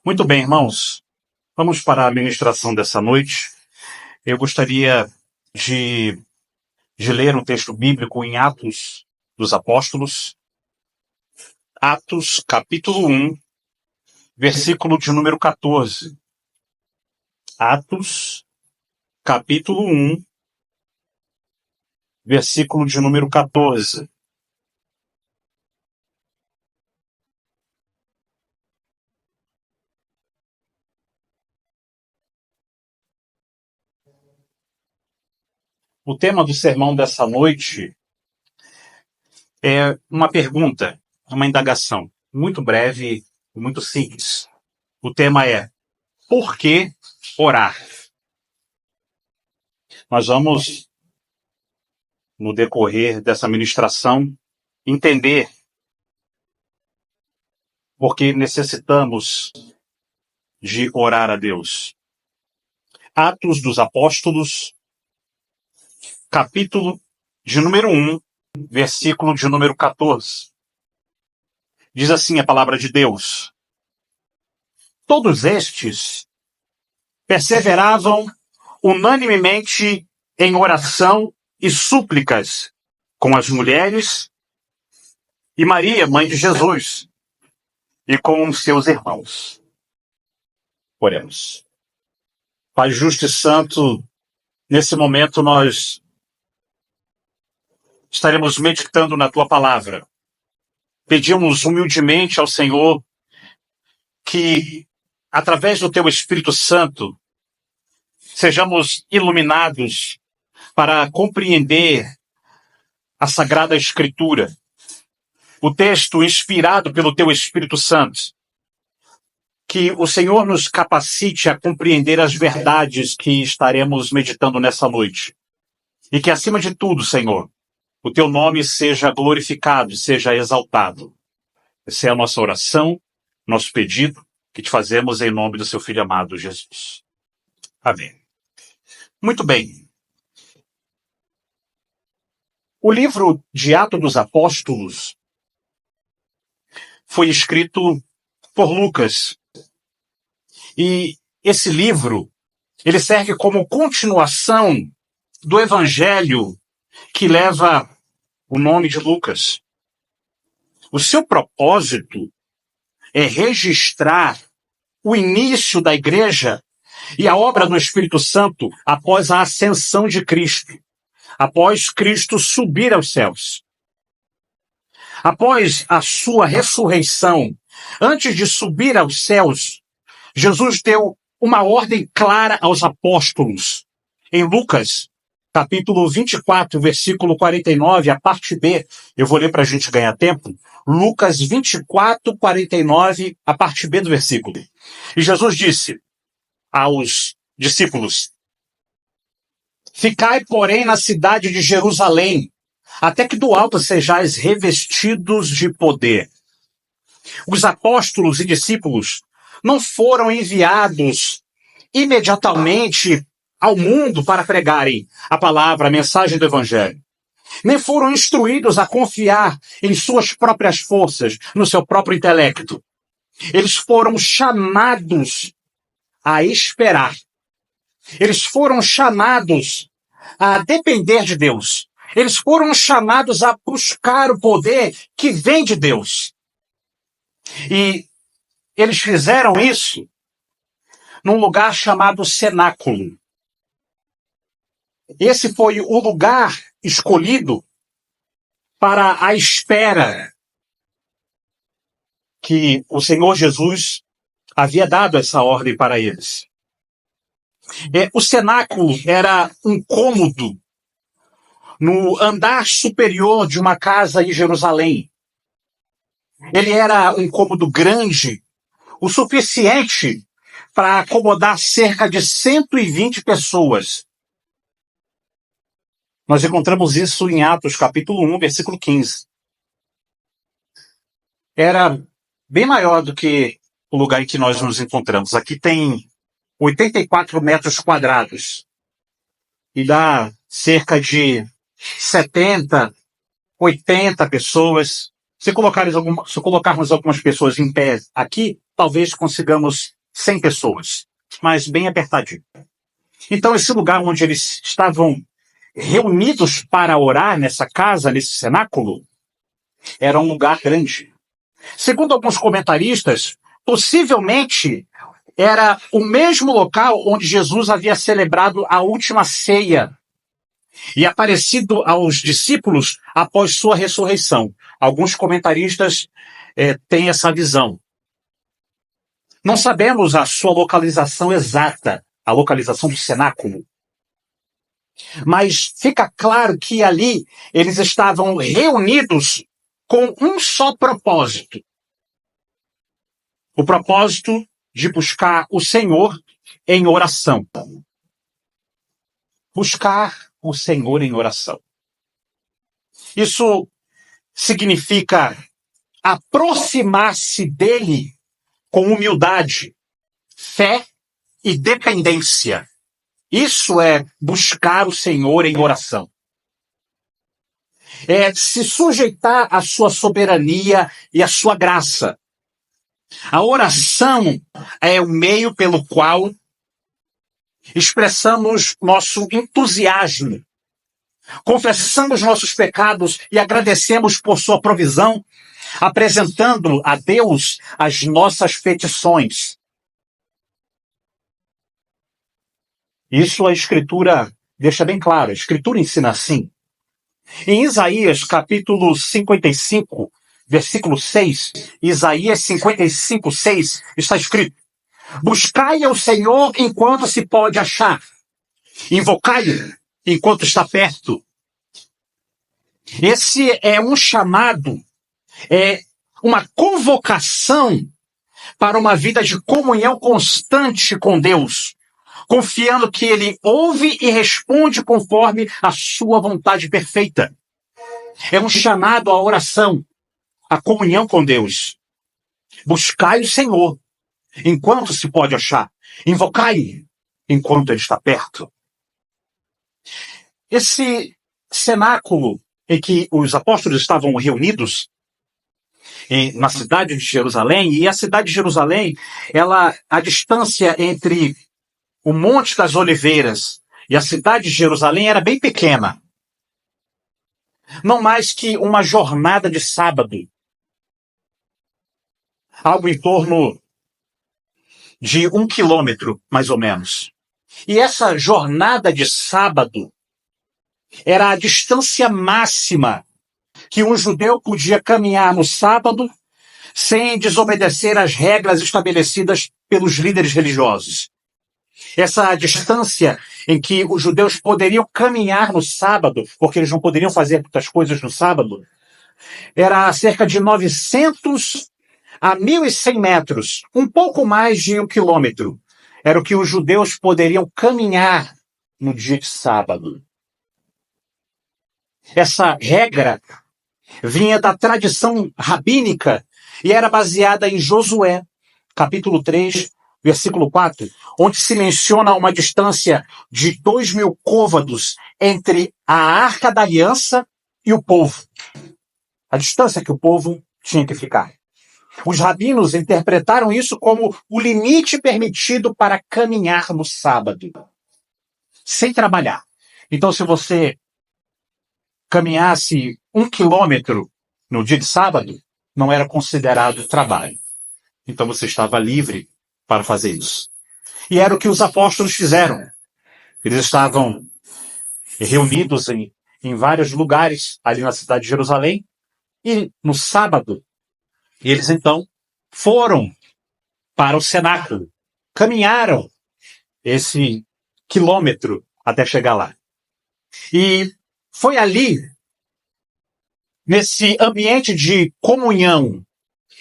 Muito bem, irmãos. Vamos para a ministração dessa noite. Eu gostaria de, de ler um texto bíblico em Atos dos Apóstolos. Atos, capítulo 1, versículo de número 14. Atos, capítulo 1, versículo de número 14. O tema do sermão dessa noite é uma pergunta, uma indagação, muito breve e muito simples. O tema é: por que orar? Nós vamos, no decorrer dessa ministração, entender por que necessitamos de orar a Deus. Atos dos Apóstolos, capítulo de número 1, versículo de número 14. Diz assim a palavra de Deus: todos estes perseveravam unanimemente em oração e súplicas com as mulheres e Maria, mãe de Jesus, e com os seus irmãos. Oremos. Pai justo e santo, nesse momento nós estaremos meditando na tua palavra. Pedimos humildemente ao Senhor que, através do teu Espírito Santo, sejamos iluminados para compreender a Sagrada Escritura, o texto inspirado pelo teu Espírito Santo. Que o Senhor nos capacite a compreender as verdades que estaremos meditando nessa noite. E que, acima de tudo, Senhor, o teu nome seja glorificado, seja exaltado. Essa é a nossa oração, nosso pedido, que te fazemos em nome do seu Filho amado, Jesus. Amém. Muito bem. O livro de Atos dos Apóstolos foi escrito por Lucas. E esse livro, ele serve como continuação do evangelho que leva o nome de Lucas. O seu propósito é registrar o início da igreja e a obra do Espírito Santo após a ascensão de Cristo, após Cristo subir aos céus. Após a sua ressurreição, antes de subir aos céus, Jesus deu uma ordem clara aos apóstolos. Em Lucas, capítulo 24, versículo 49, a parte B, eu vou ler para a gente ganhar tempo. Lucas 24, 49, a parte B do versículo. E Jesus disse aos discípulos: ficai, porém, na cidade de Jerusalém, até que do alto sejais revestidos de poder. Os apóstolos e discípulos não foram enviados imediatamente ao mundo para pregarem a palavra, a mensagem do Evangelho. Nem foram instruídos a confiar em suas próprias forças, no seu próprio intelecto. Eles foram chamados a esperar. Eles foram chamados a depender de Deus. Eles foram chamados a buscar o poder que vem de Deus. E eles fizeram isso num lugar chamado cenáculo. Esse foi o lugar escolhido para a espera que o Senhor Jesus havia dado essa ordem para eles. O cenáculo era um cômodo no andar superior de uma casa em Jerusalém. Ele era um cômodo grande, o suficiente para acomodar cerca de 120 pessoas. Nós encontramos isso em Atos, capítulo 1, versículo 15. Era bem maior do que o lugar em que nós nos encontramos. Aqui tem 84 metros quadrados. E dá cerca de 70, 80 pessoas. Se colocarmos algumas pessoas em pé aqui, talvez consigamos 100 pessoas, mas bem apertadinho. Então, esse lugar onde eles estavam reunidos para orar nessa casa, nesse cenáculo, era um lugar grande. Segundo alguns comentaristas, possivelmente era o mesmo local onde Jesus havia celebrado a última ceia e aparecido aos discípulos após sua ressurreição. Alguns comentaristas têm essa visão. Não sabemos a sua localização exata, a localização do cenáculo. Mas fica claro que ali eles estavam reunidos com um só propósito. O propósito de buscar o Senhor em oração. Buscar o Senhor em oração. Isso significa aproximar-se dele com humildade, fé e dependência. Isso é buscar o Senhor em oração. É se sujeitar à sua soberania e à sua graça. A oração é o meio pelo qual expressamos nosso entusiasmo, confessamos nossos pecados e agradecemos por sua provisão, apresentando a Deus as nossas petições. Isso a Escritura deixa bem claro. A Escritura ensina assim. Em Isaías, capítulo 55, versículo 6, Isaías 55, 6, está escrito: buscai ao Senhor enquanto se pode achar. Invocai-o enquanto está perto. Esse é um chamado, é uma convocação para uma vida de comunhão constante com Deus, confiando que Ele ouve e responde conforme a sua vontade perfeita. É um chamado à oração, à comunhão com Deus. Buscai o Senhor enquanto se pode achar. Invocai enquanto Ele está perto. Esse cenáculo em que os apóstolos estavam reunidos na cidade de Jerusalém, e a cidade de Jerusalém, a distância entre o Monte das Oliveiras e a cidade de Jerusalém era bem pequena. Não mais que uma jornada de sábado. Algo em torno de 1 quilômetro, mais ou menos. E essa jornada de sábado era a distância máxima que um judeu podia caminhar no sábado sem desobedecer às regras estabelecidas pelos líderes religiosos. Essa distância em que os judeus poderiam caminhar no sábado, porque eles não poderiam fazer muitas coisas no sábado, era cerca de 900 a 1.100 metros, um pouco mais de 1 quilômetro. Era o que os judeus poderiam caminhar no dia de sábado. Essa regra vinha da tradição rabínica e era baseada em Josué, capítulo 3, versículo 4, onde se menciona uma distância de 2.000 côvados entre a Arca da Aliança e o povo. A distância que o povo tinha que ficar. Os rabinos interpretaram isso como o limite permitido para caminhar no sábado, sem trabalhar. Então, se você caminhasse 1 quilômetro no dia de sábado, não era considerado trabalho. Então você estava livre para fazer isso. E era o que os apóstolos fizeram. Eles estavam reunidos em vários lugares ali na cidade de Jerusalém, e no sábado, eles então foram para o cenáculo, caminharam esse quilômetro até chegar lá. E foi ali, nesse ambiente de comunhão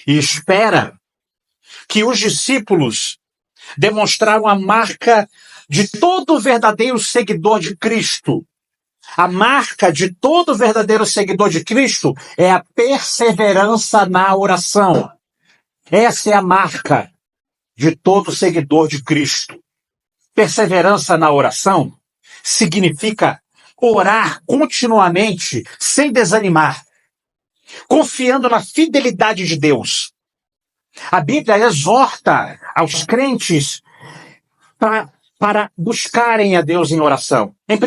e espera, que os discípulos demonstraram a marca de todo verdadeiro seguidor de Cristo. A marca de todo verdadeiro seguidor de Cristo é a perseverança na oração. Essa é a marca de todo seguidor de Cristo. Perseverança na oração significa orar continuamente, sem desanimar, confiando na fidelidade de Deus. A Bíblia exorta aos crentes para buscarem a Deus em oração. Em 1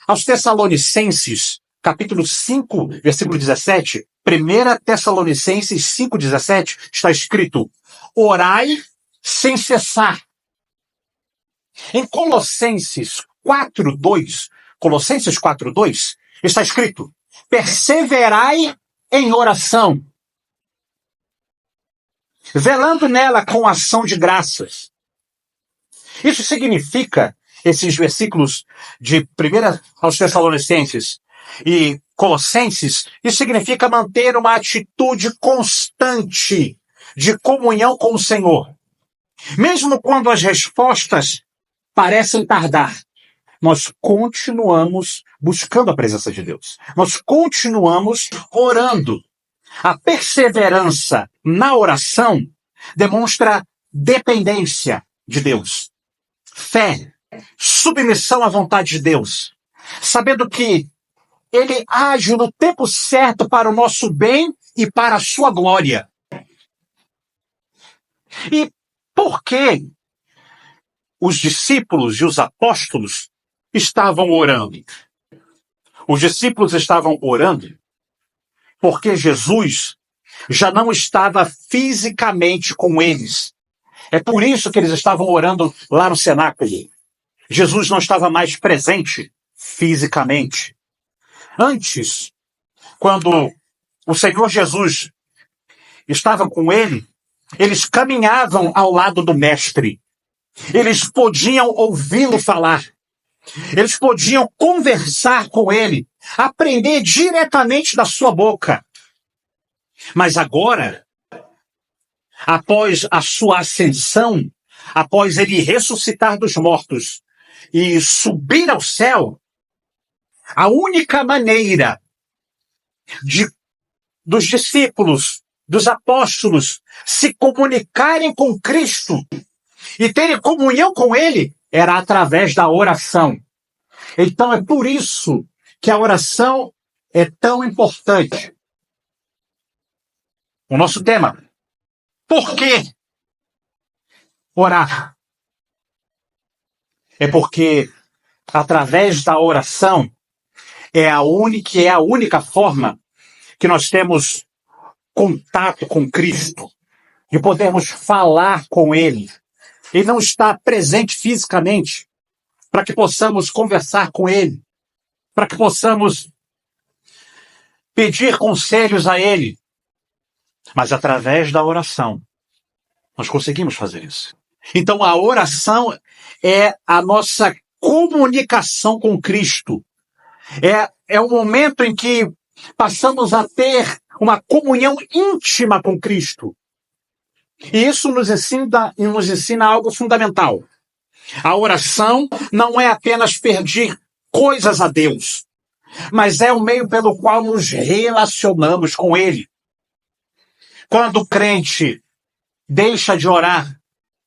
aos Tessalonicenses, capítulo 5, versículo 17, 1 Tessalonicenses 5,17, está escrito: orai sem cessar. Em Colossenses 4,2, está escrito: perseverai em oração, velando nela com ação de graças. Isso significa, esses versículos de 1 aos Tessalonicenses e Colossenses, isso significa manter uma atitude constante de comunhão com o Senhor. Mesmo quando as respostas parecem tardar, nós continuamos buscando a presença de Deus. Nós continuamos orando. A perseverança na oração demonstra dependência de Deus, fé, submissão à vontade de Deus, sabendo que Ele age no tempo certo para o nosso bem e para a sua glória. E por que os discípulos e os apóstolos estavam orando? Os discípulos estavam orando porque Jesus já não estava fisicamente com eles. É por isso que eles estavam orando lá no cenáculo. Jesus não estava mais presente fisicamente. Antes, quando o Senhor Jesus estava com ele, eles caminhavam ao lado do Mestre. Eles podiam ouvi-lo falar. Eles podiam conversar com ele, aprender diretamente da sua boca. Mas agora, após a sua ascensão, após ele ressuscitar dos mortos e subir ao céu, a única maneira dos discípulos, dos apóstolos, se comunicarem com Cristo e terem comunhão com Ele era através da oração. Então é por isso que a oração é tão importante. O nosso tema: por que orar? É porque através da oração é a única forma que nós temos contato com Cristo, de podermos falar com Ele. Ele não está presente fisicamente para que possamos conversar com Ele, para que possamos pedir conselhos a Ele. Mas através da oração, nós conseguimos fazer isso. Então a oração é a nossa comunicação com Cristo. É o momento em que passamos a ter uma comunhão íntima com Cristo. E isso nos ensina algo fundamental. A oração não é apenas pedir coisas a Deus, mas é o meio pelo qual nos relacionamos com Ele. Quando o crente deixa de orar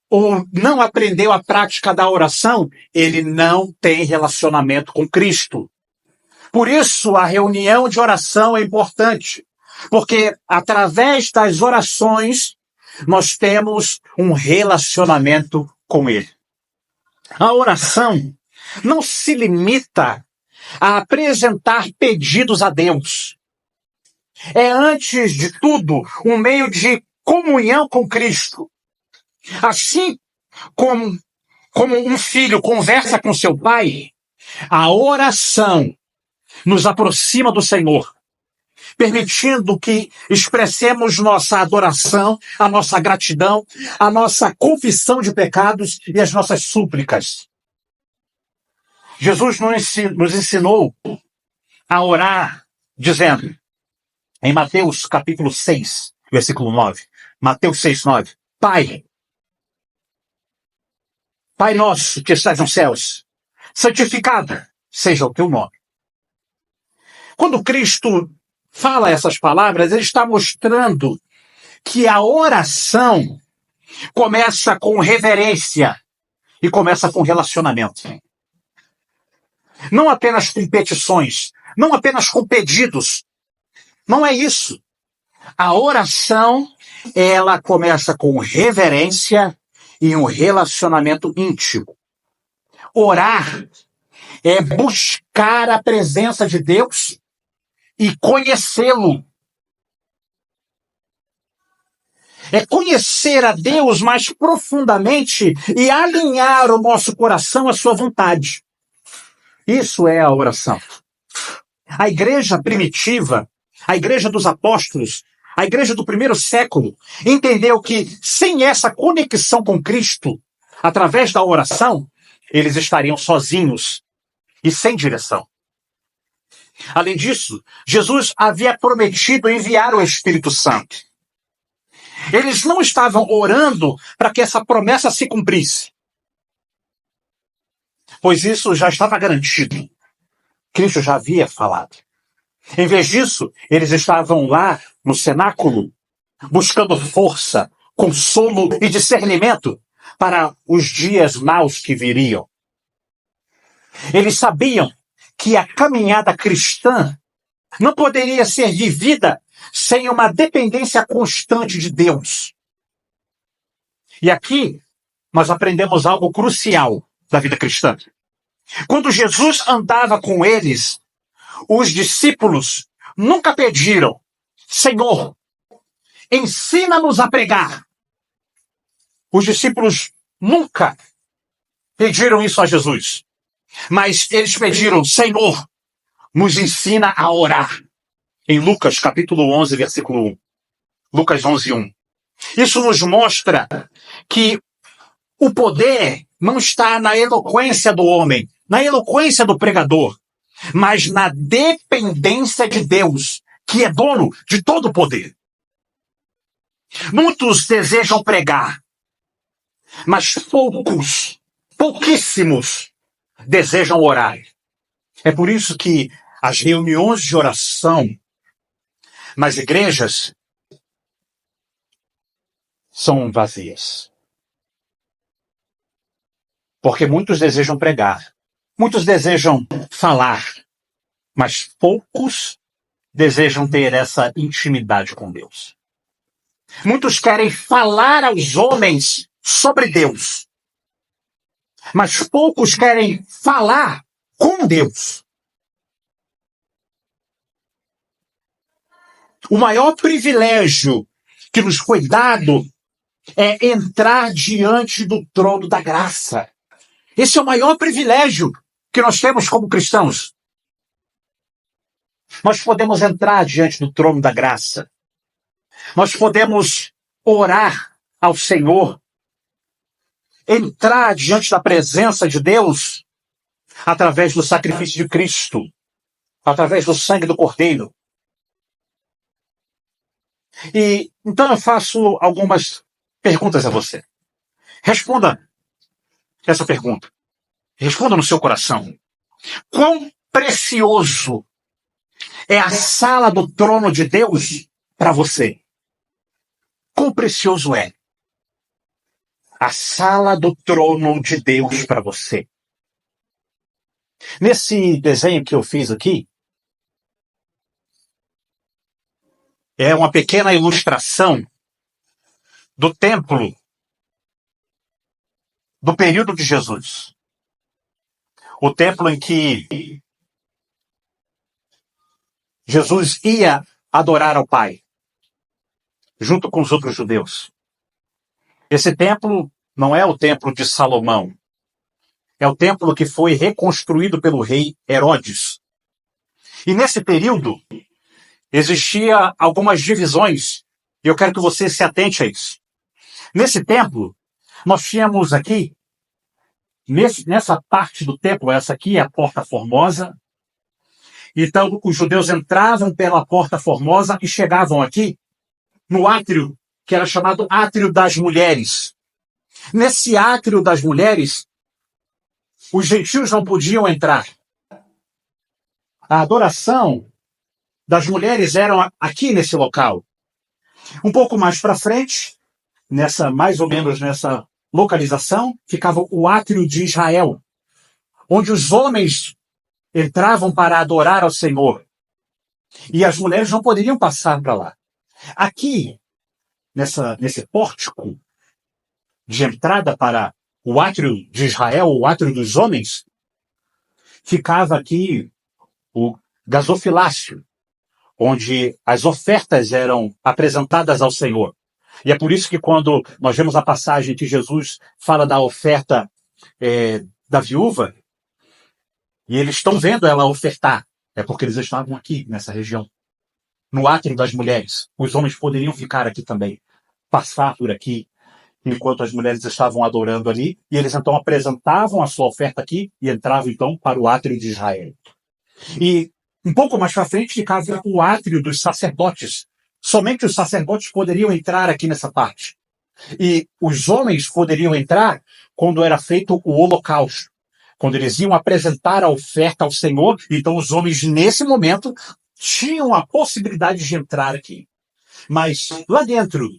ou não aprendeu a prática da oração, ele não tem relacionamento com Cristo. Por isso, a reunião de oração é importante, porque através das orações nós temos um relacionamento com Ele. A oração não se limita a apresentar pedidos a Deus. É, antes de tudo, um meio de comunhão com Cristo. Assim como um filho conversa com seu pai, a oração nos aproxima do Senhor, permitindo que expressemos nossa adoração, a nossa gratidão, a nossa confissão de pecados e as nossas súplicas. Jesus nos ensinou a orar dizendo, em Mateus capítulo 6, versículo 9, Mateus 6, 9, Pai nosso que estás nos céus, santificado seja o teu nome. Quando Cristo fala essas palavras, ele está mostrando que a oração começa com reverência e começa com relacionamento. Não apenas com petições, não apenas com pedidos. Não é isso. A oração, ela começa com reverência e um relacionamento íntimo. Orar é buscar a presença de Deus e conhecê-lo. É conhecer a Deus mais profundamente e alinhar o nosso coração à sua vontade. Isso é a oração. A igreja primitiva, a igreja dos apóstolos, a igreja do primeiro século, entendeu que sem essa conexão com Cristo, através da oração, eles estariam sozinhos e sem direção. Além disso, Jesus havia prometido enviar o Espírito Santo. Eles não estavam orando para que essa promessa se cumprisse, pois isso já estava garantido. Cristo já havia falado. Em vez disso, eles estavam lá no cenáculo, buscando força, consolo e discernimento para os dias maus que viriam. Eles sabiam que a caminhada cristã não poderia ser vivida sem uma dependência constante de Deus. E aqui nós aprendemos algo crucial da vida cristã. Quando Jesus andava com eles, os discípulos nunca pediram: Senhor, ensina-nos a pregar. Os discípulos nunca pediram isso a Jesus. Mas eles pediram: Senhor, nos ensina a orar. Em Lucas, capítulo 11, versículo 1. Lucas 11, 1. Isso nos mostra que o poder não está na eloquência do homem, na eloquência do pregador, mas na dependência de Deus, que é dono de todo o poder. Muitos desejam pregar, mas pouquíssimos desejam orar. É por isso que as reuniões de oração nas igrejas são vazias. Porque muitos desejam pregar, muitos desejam falar, mas poucos desejam ter essa intimidade com Deus. Muitos querem falar aos homens sobre Deus, mas poucos querem falar com Deus. O maior privilégio que nos foi dado é entrar diante do trono da graça. Esse é o maior privilégio que nós temos como cristãos. Nós podemos entrar diante do trono da graça. Nós podemos orar ao Senhor, entrar diante da presença de Deus através do sacrifício de Cristo, através do sangue do Cordeiro. E então eu faço algumas perguntas a você. Responda essa pergunta. Responda no seu coração. Quão precioso é a sala do trono de Deus para você? Quão precioso é a sala do trono de Deus para você? Nesse desenho que eu fiz aqui, é uma pequena ilustração do templo do período de Jesus. O templo em que Jesus ia adorar ao Pai, junto com os outros judeus. Esse templo não é o templo de Salomão. É o templo que foi reconstruído pelo rei Herodes. E nesse período, existia algumas divisões, e eu quero que você se atente a isso. Nesse templo, nós tínhamos aqui, nessa parte do templo, essa aqui é a Porta Formosa. Então, os judeus entravam pela Porta Formosa e chegavam aqui no átrio, que era chamado Átrio das Mulheres. Nesse Átrio das Mulheres, os gentios não podiam entrar. A adoração das mulheres era aqui nesse local. Um pouco mais para frente, mais ou menos nessa localização, ficava o Átrio de Israel, onde os homens entravam para adorar ao Senhor. E as mulheres não poderiam passar para lá. Aqui, nesse pórtico de entrada para o átrio de Israel, o átrio dos homens, ficava aqui o gasofilácio, onde as ofertas eram apresentadas ao Senhor. E é por isso que quando nós vemos a passagem que Jesus fala da oferta da viúva, e eles estão vendo ela ofertar, é porque eles estavam aqui, nessa região, no átrio das mulheres. Os homens poderiam ficar aqui também, passar por aqui, enquanto as mulheres estavam adorando ali, e eles então apresentavam a sua oferta aqui e entravam então para o átrio de Israel. E um pouco mais para frente ficava o átrio dos sacerdotes. Somente os sacerdotes poderiam entrar aqui nessa parte. E os homens poderiam entrar quando era feito o holocausto, quando eles iam apresentar a oferta ao Senhor. Então os homens, nesse momento, tinham a possibilidade de entrar aqui. Mas lá dentro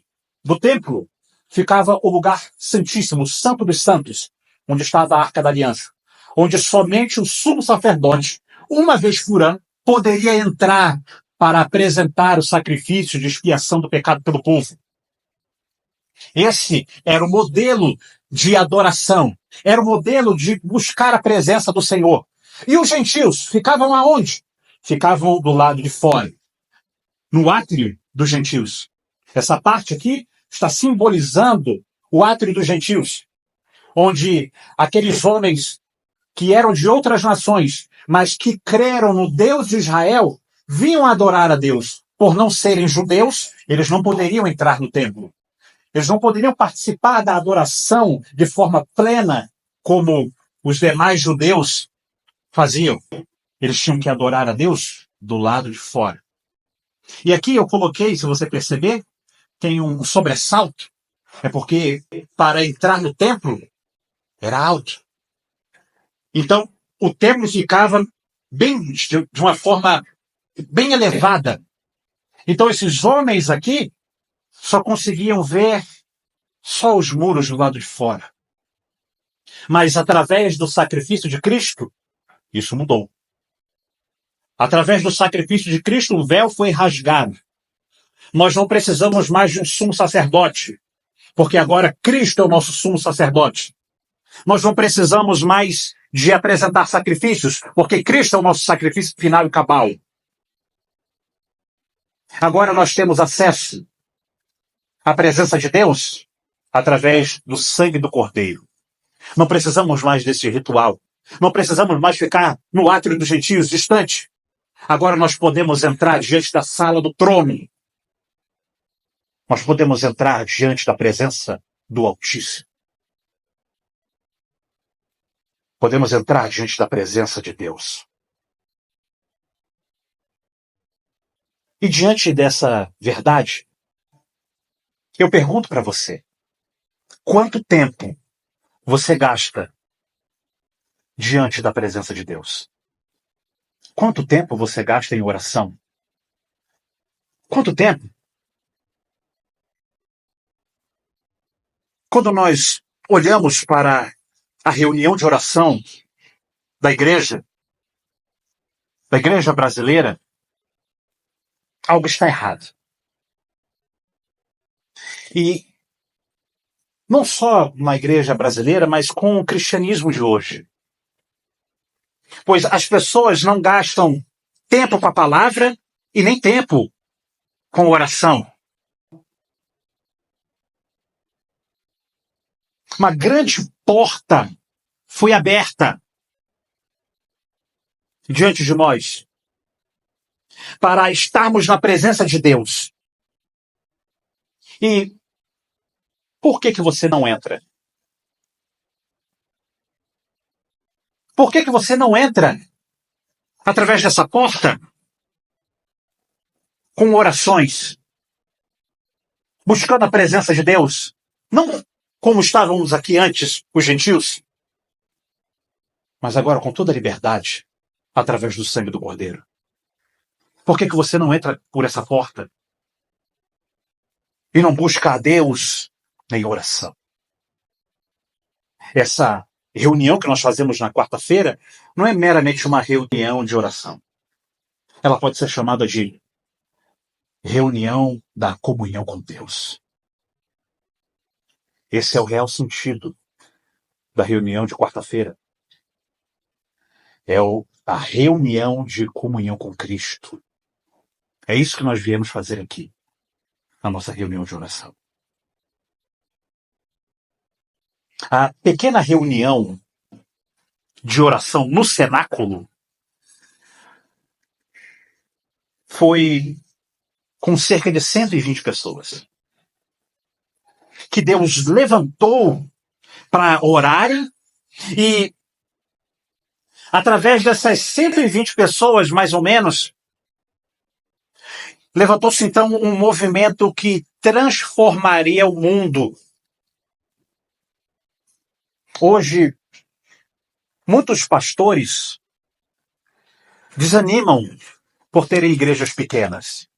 do templo ficava o lugar santíssimo, o Santo dos Santos, onde estava a Arca da Aliança, onde somente o sumo sacerdote, uma vez por ano, poderia entrar para apresentar o sacrifício de expiação do pecado pelo povo. Esse era o modelo de adoração, era o modelo de buscar a presença do Senhor. E os gentios ficavam aonde? Ficavam do lado de fora, no átrio dos gentios. Essa parte aqui está simbolizando o átrio dos gentios, onde aqueles homens que eram de outras nações, mas que creram no Deus de Israel, vinham adorar a Deus. Por não serem judeus, eles não poderiam entrar no templo. Eles não poderiam participar da adoração de forma plena, como os demais judeus faziam. Eles tinham que adorar a Deus do lado de fora. E aqui eu coloquei, se você perceber, tem um sobressalto. É porque para entrar no templo era alto. Então, o templo ficava de uma forma bem elevada. Então, esses homens aqui só conseguiam ver só os muros do lado de fora. Mas através do sacrifício de Cristo, isso mudou. Através do sacrifício de Cristo, o véu foi rasgado. Nós não precisamos mais de um sumo sacerdote, porque agora Cristo é o nosso sumo sacerdote. Nós não precisamos mais de apresentar sacrifícios, porque Cristo é o nosso sacrifício final e cabal. Agora nós temos acesso à presença de Deus através do sangue do Cordeiro. Não precisamos mais desse ritual. Não precisamos mais ficar no átrio dos gentios distante. Agora nós podemos entrar diante da sala do trono. Nós podemos entrar diante da presença do Altíssimo. Podemos entrar diante da presença de Deus. E diante dessa verdade, eu pergunto para você, quanto tempo você gasta diante da presença de Deus? Quanto tempo você gasta em oração? Quanto tempo? Quando nós olhamos para a reunião de oração da igreja brasileira, algo está errado. E não só na igreja brasileira, mas com o cristianismo de hoje. Pois as pessoas não gastam tempo com a palavra e nem tempo com oração. Uma grande porta foi aberta diante de nós para estarmos na presença de Deus. E por que você não entra? Por que você não entra através dessa porta com orações, buscando a presença de Deus? Não como estávamos aqui antes, os gentios, mas agora com toda a liberdade, através do sangue do Cordeiro. Por que você não entra por essa porta e não busca a Deus em oração? Essa reunião que nós fazemos na quarta-feira não é meramente uma reunião de oração. Ela pode ser chamada de reunião da comunhão com Deus. Esse é o real sentido da reunião de quarta-feira. A reunião de comunhão com Cristo. É isso que nós viemos fazer aqui, na nossa reunião de oração. A pequena reunião de oração no cenáculo foi com cerca de 120 pessoas, que Deus levantou para orarem e, através dessas 120 pessoas, mais ou menos, levantou-se então um movimento que transformaria o mundo. Hoje, muitos pastores desanimam por terem igrejas pequenas.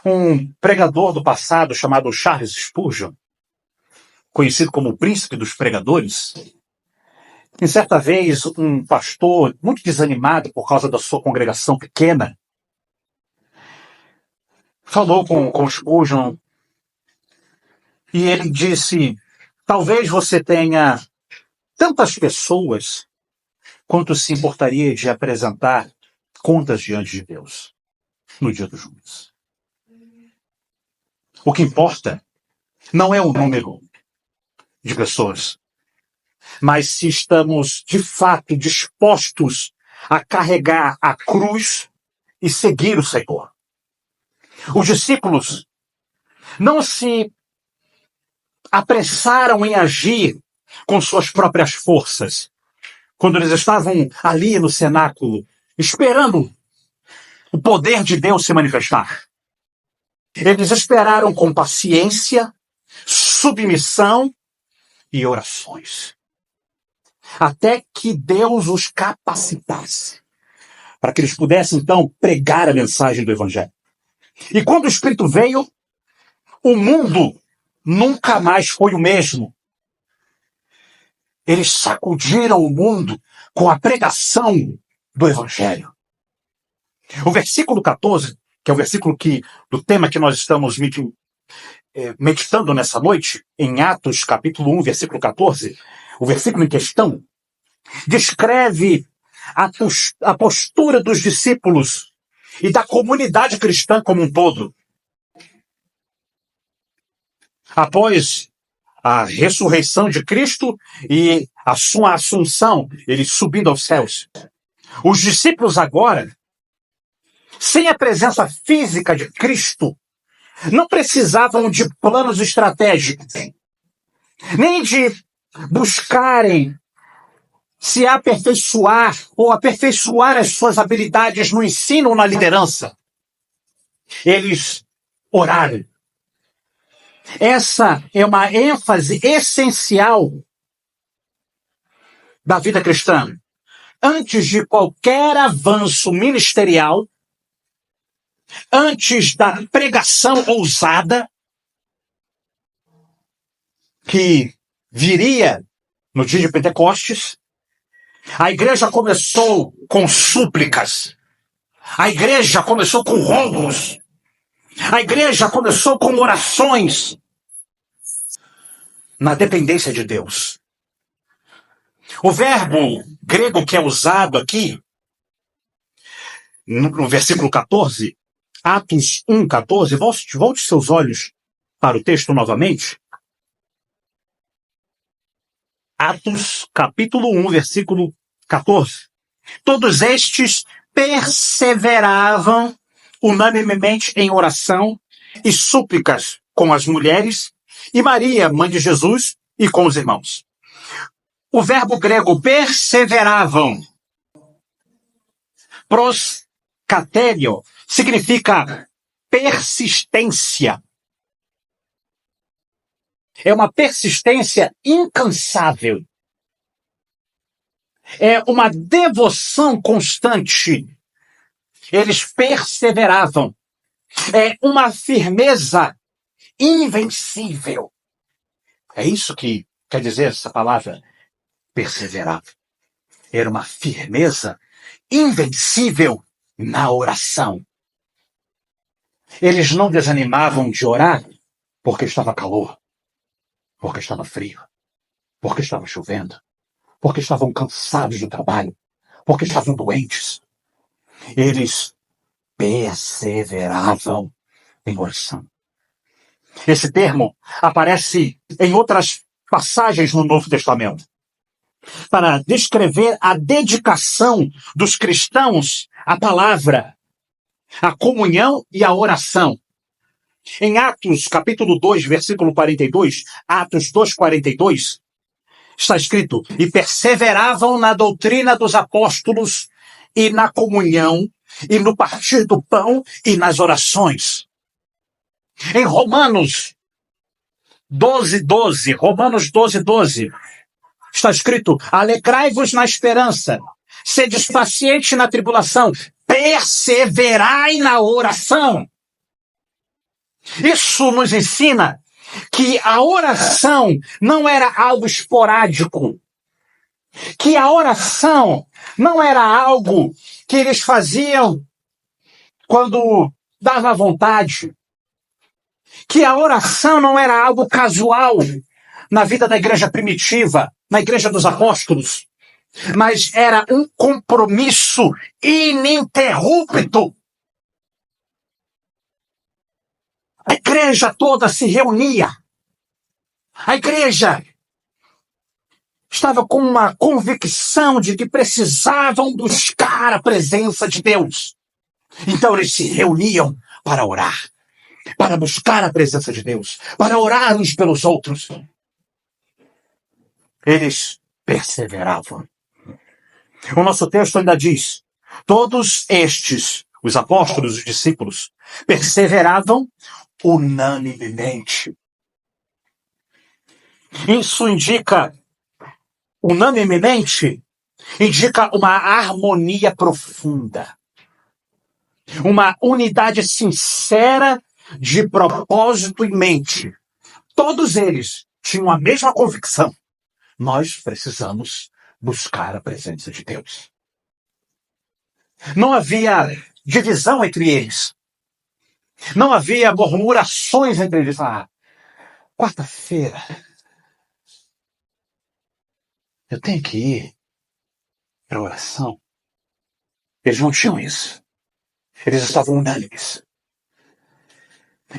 Um pregador do passado chamado Charles Spurgeon, conhecido como o príncipe dos pregadores, em certa vez um pastor muito desanimado por causa da sua congregação pequena, falou com Spurgeon e ele disse: talvez você tenha tantas pessoas quanto se importaria de apresentar contas diante de Deus no dia do juízo. O que importa não é o número de pessoas, mas se estamos de fato dispostos a carregar a cruz e seguir o Senhor. Os discípulos não se apressaram em agir com suas próprias forças, quando eles estavam ali no cenáculo, esperando o poder de Deus se manifestar. Eles esperaram com paciência, submissão e orações, até que Deus os capacitasse, para que eles pudessem, então, pregar a mensagem do Evangelho. E quando o Espírito veio, o mundo nunca mais foi o mesmo. Eles sacudiram o mundo com a pregação do Evangelho. O versículo 14, que é o versículo do tema que nós estamos meditando nessa noite, em Atos capítulo 1, versículo 14, o versículo em questão, descreve a postura dos discípulos e da comunidade cristã como um todo. Após a ressurreição de Cristo e a sua assunção, ele subindo aos céus, os discípulos agora, sem a presença física de Cristo, não precisavam de planos estratégicos, nem de buscarem se aperfeiçoar ou aperfeiçoar as suas habilidades no ensino ou na liderança. Eles oraram. Essa é uma ênfase essencial da vida cristã. Antes de qualquer avanço ministerial, antes da pregação ousada que viria no dia de Pentecostes, a igreja começou com súplicas. A igreja começou com rogos. A igreja começou com orações na dependência de Deus. O verbo grego que é usado aqui, no versículo 14, Atos 1, 14, volte seus olhos para o texto novamente. Atos, capítulo 1, versículo 14. Todos estes perseveravam unanimemente em oração e súplicas com as mulheres e Maria, mãe de Jesus, e com os irmãos. O verbo grego perseveravam, proskaterio, significa persistência. É uma persistência incansável. É uma devoção constante. Eles perseveravam. É uma firmeza invencível. É isso que quer dizer essa palavra, perseverar. Era uma firmeza invencível na oração. Eles não desanimavam de orar porque estava calor, porque estava frio, porque estava chovendo, porque estavam cansados do trabalho, porque estavam doentes. Eles perseveravam em oração. Esse termo aparece em outras passagens no Novo Testamento para descrever a dedicação dos cristãos à palavra, à comunhão e à oração. Em Atos, capítulo 2, versículo 42, Atos 2, 42, está escrito: e perseveravam na doutrina dos apóstolos e na comunhão e no partir do pão e nas orações. Em Romanos 12, 12, está escrito: alegrai-vos na esperança, sedes pacientes na tribulação, perseverai na oração. Isso nos ensina que a oração não era algo esporádico, que a oração não era algo que eles faziam quando dava vontade, que a oração não era algo casual na vida da igreja primitiva, na igreja dos apóstolos, mas era um compromisso ininterrupto. A igreja toda se reunia. A igreja estava com uma convicção de que precisavam buscar a presença de Deus. Então eles se reuniam para orar, para buscar a presença de Deus, para orar uns pelos outros. Eles perseveravam. O nosso texto ainda diz: todos estes, os apóstolos, os discípulos, perseveravam unanimemente. Isso unanimemente, indica uma harmonia profunda, uma unidade sincera de propósito e mente. Todos eles tinham a mesma convicção: nós precisamos buscar a presença de Deus. Não havia divisão entre eles. Não havia murmurações entre eles. Quarta-feira, eu tenho que ir para a oração. Eles não tinham isso. Eles estavam unânimes.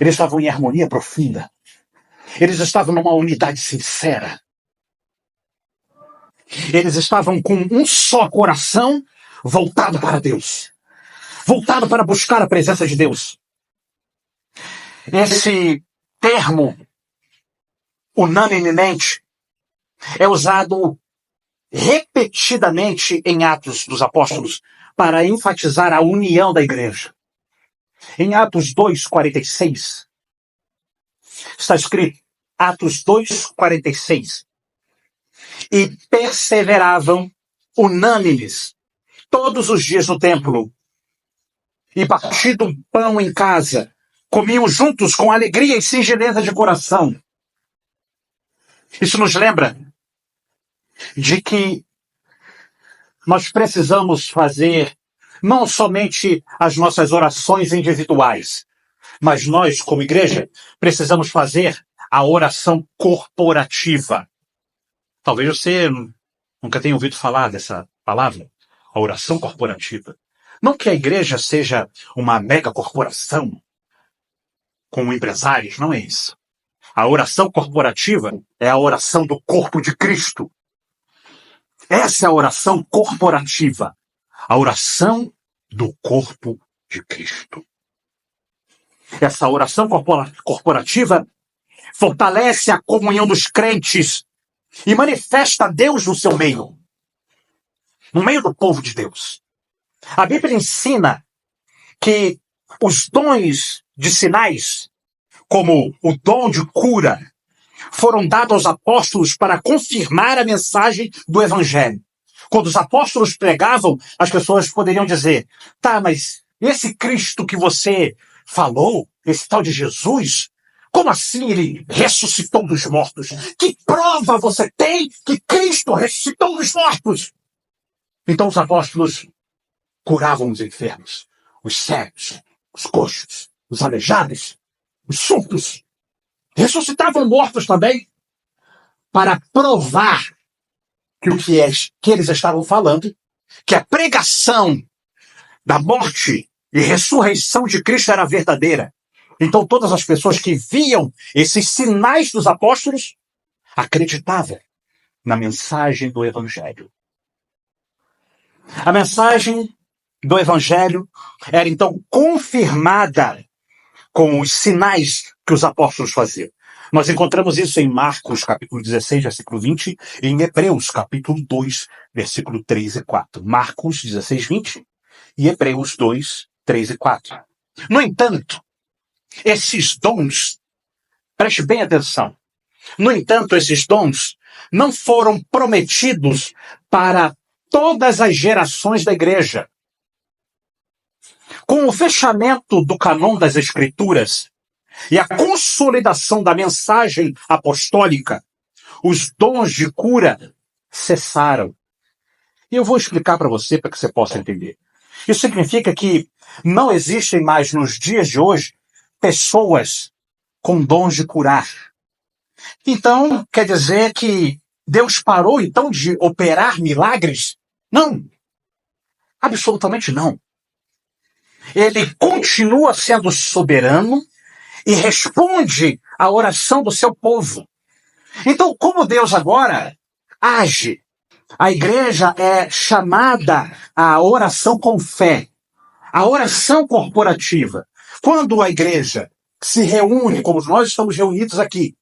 Eles estavam em harmonia profunda. Eles estavam numa unidade sincera. Eles estavam com um só coração voltado para Deus. Voltado para buscar a presença de Deus. Esse termo, unanimemente, é usado repetidamente em Atos dos Apóstolos para enfatizar a união da igreja. Em Atos 2:46, está escrito, Atos 2:46, e perseveravam unânimes todos os dias no templo, e partindo o pão em casa, comiam juntos com alegria e singeleza de coração. Isso nos lembra de que nós precisamos fazer não somente as nossas orações individuais, mas nós, como igreja, precisamos fazer a oração corporativa. Talvez você nunca tenha ouvido falar dessa palavra, a oração corporativa. Não que a igreja seja uma mega corporação com empresários, não é isso. A oração corporativa é a oração do corpo de Cristo. Essa é a oração corporativa. A oração do corpo de Cristo. Essa oração corporativa fortalece a comunhão dos crentes e manifesta Deus no seu meio. No meio do povo de Deus. A Bíblia ensina que os dons de sinais, como o dom de cura, foram dados aos apóstolos para confirmar a mensagem do Evangelho. Quando os apóstolos pregavam, as pessoas poderiam dizer: tá, mas esse Cristo que você falou, esse tal de Jesus, como assim ele ressuscitou dos mortos? Que prova você tem que Cristo ressuscitou dos mortos? Então os apóstolos curavam os enfermos, os cegos, os coxos, os aleijados, os surdos, ressuscitavam mortos também, para provar que o que eles estavam falando, que a pregação da morte e ressurreição de Cristo era verdadeira. Então todas as pessoas que viam esses sinais dos apóstolos acreditavam na mensagem do Evangelho. A mensagem do Evangelho era então confirmada com os sinais que os apóstolos faziam. Nós encontramos isso em Marcos, capítulo 16, versículo 20, e em Hebreus, capítulo 2, versículo 3 e 4. Marcos 16, 20 e Hebreus 2, 3 e 4. No entanto, esses dons, preste bem atenção, no entanto, esses dons não foram prometidos para todas as gerações da igreja. Com o fechamento do cânon das Escrituras e a consolidação da mensagem apostólica, os dons de cura cessaram. E eu vou explicar para você para que você possa entender. Isso significa que não existem mais nos dias de hoje pessoas com dons de curar. Então, quer dizer que Deus parou então de operar milagres? Não. Absolutamente não. Ele continua sendo soberano e responde à oração do seu povo. Então, como Deus agora age, a igreja é chamada à oração com fé, a oração corporativa. Quando a igreja se reúne, como nós estamos reunidos aqui,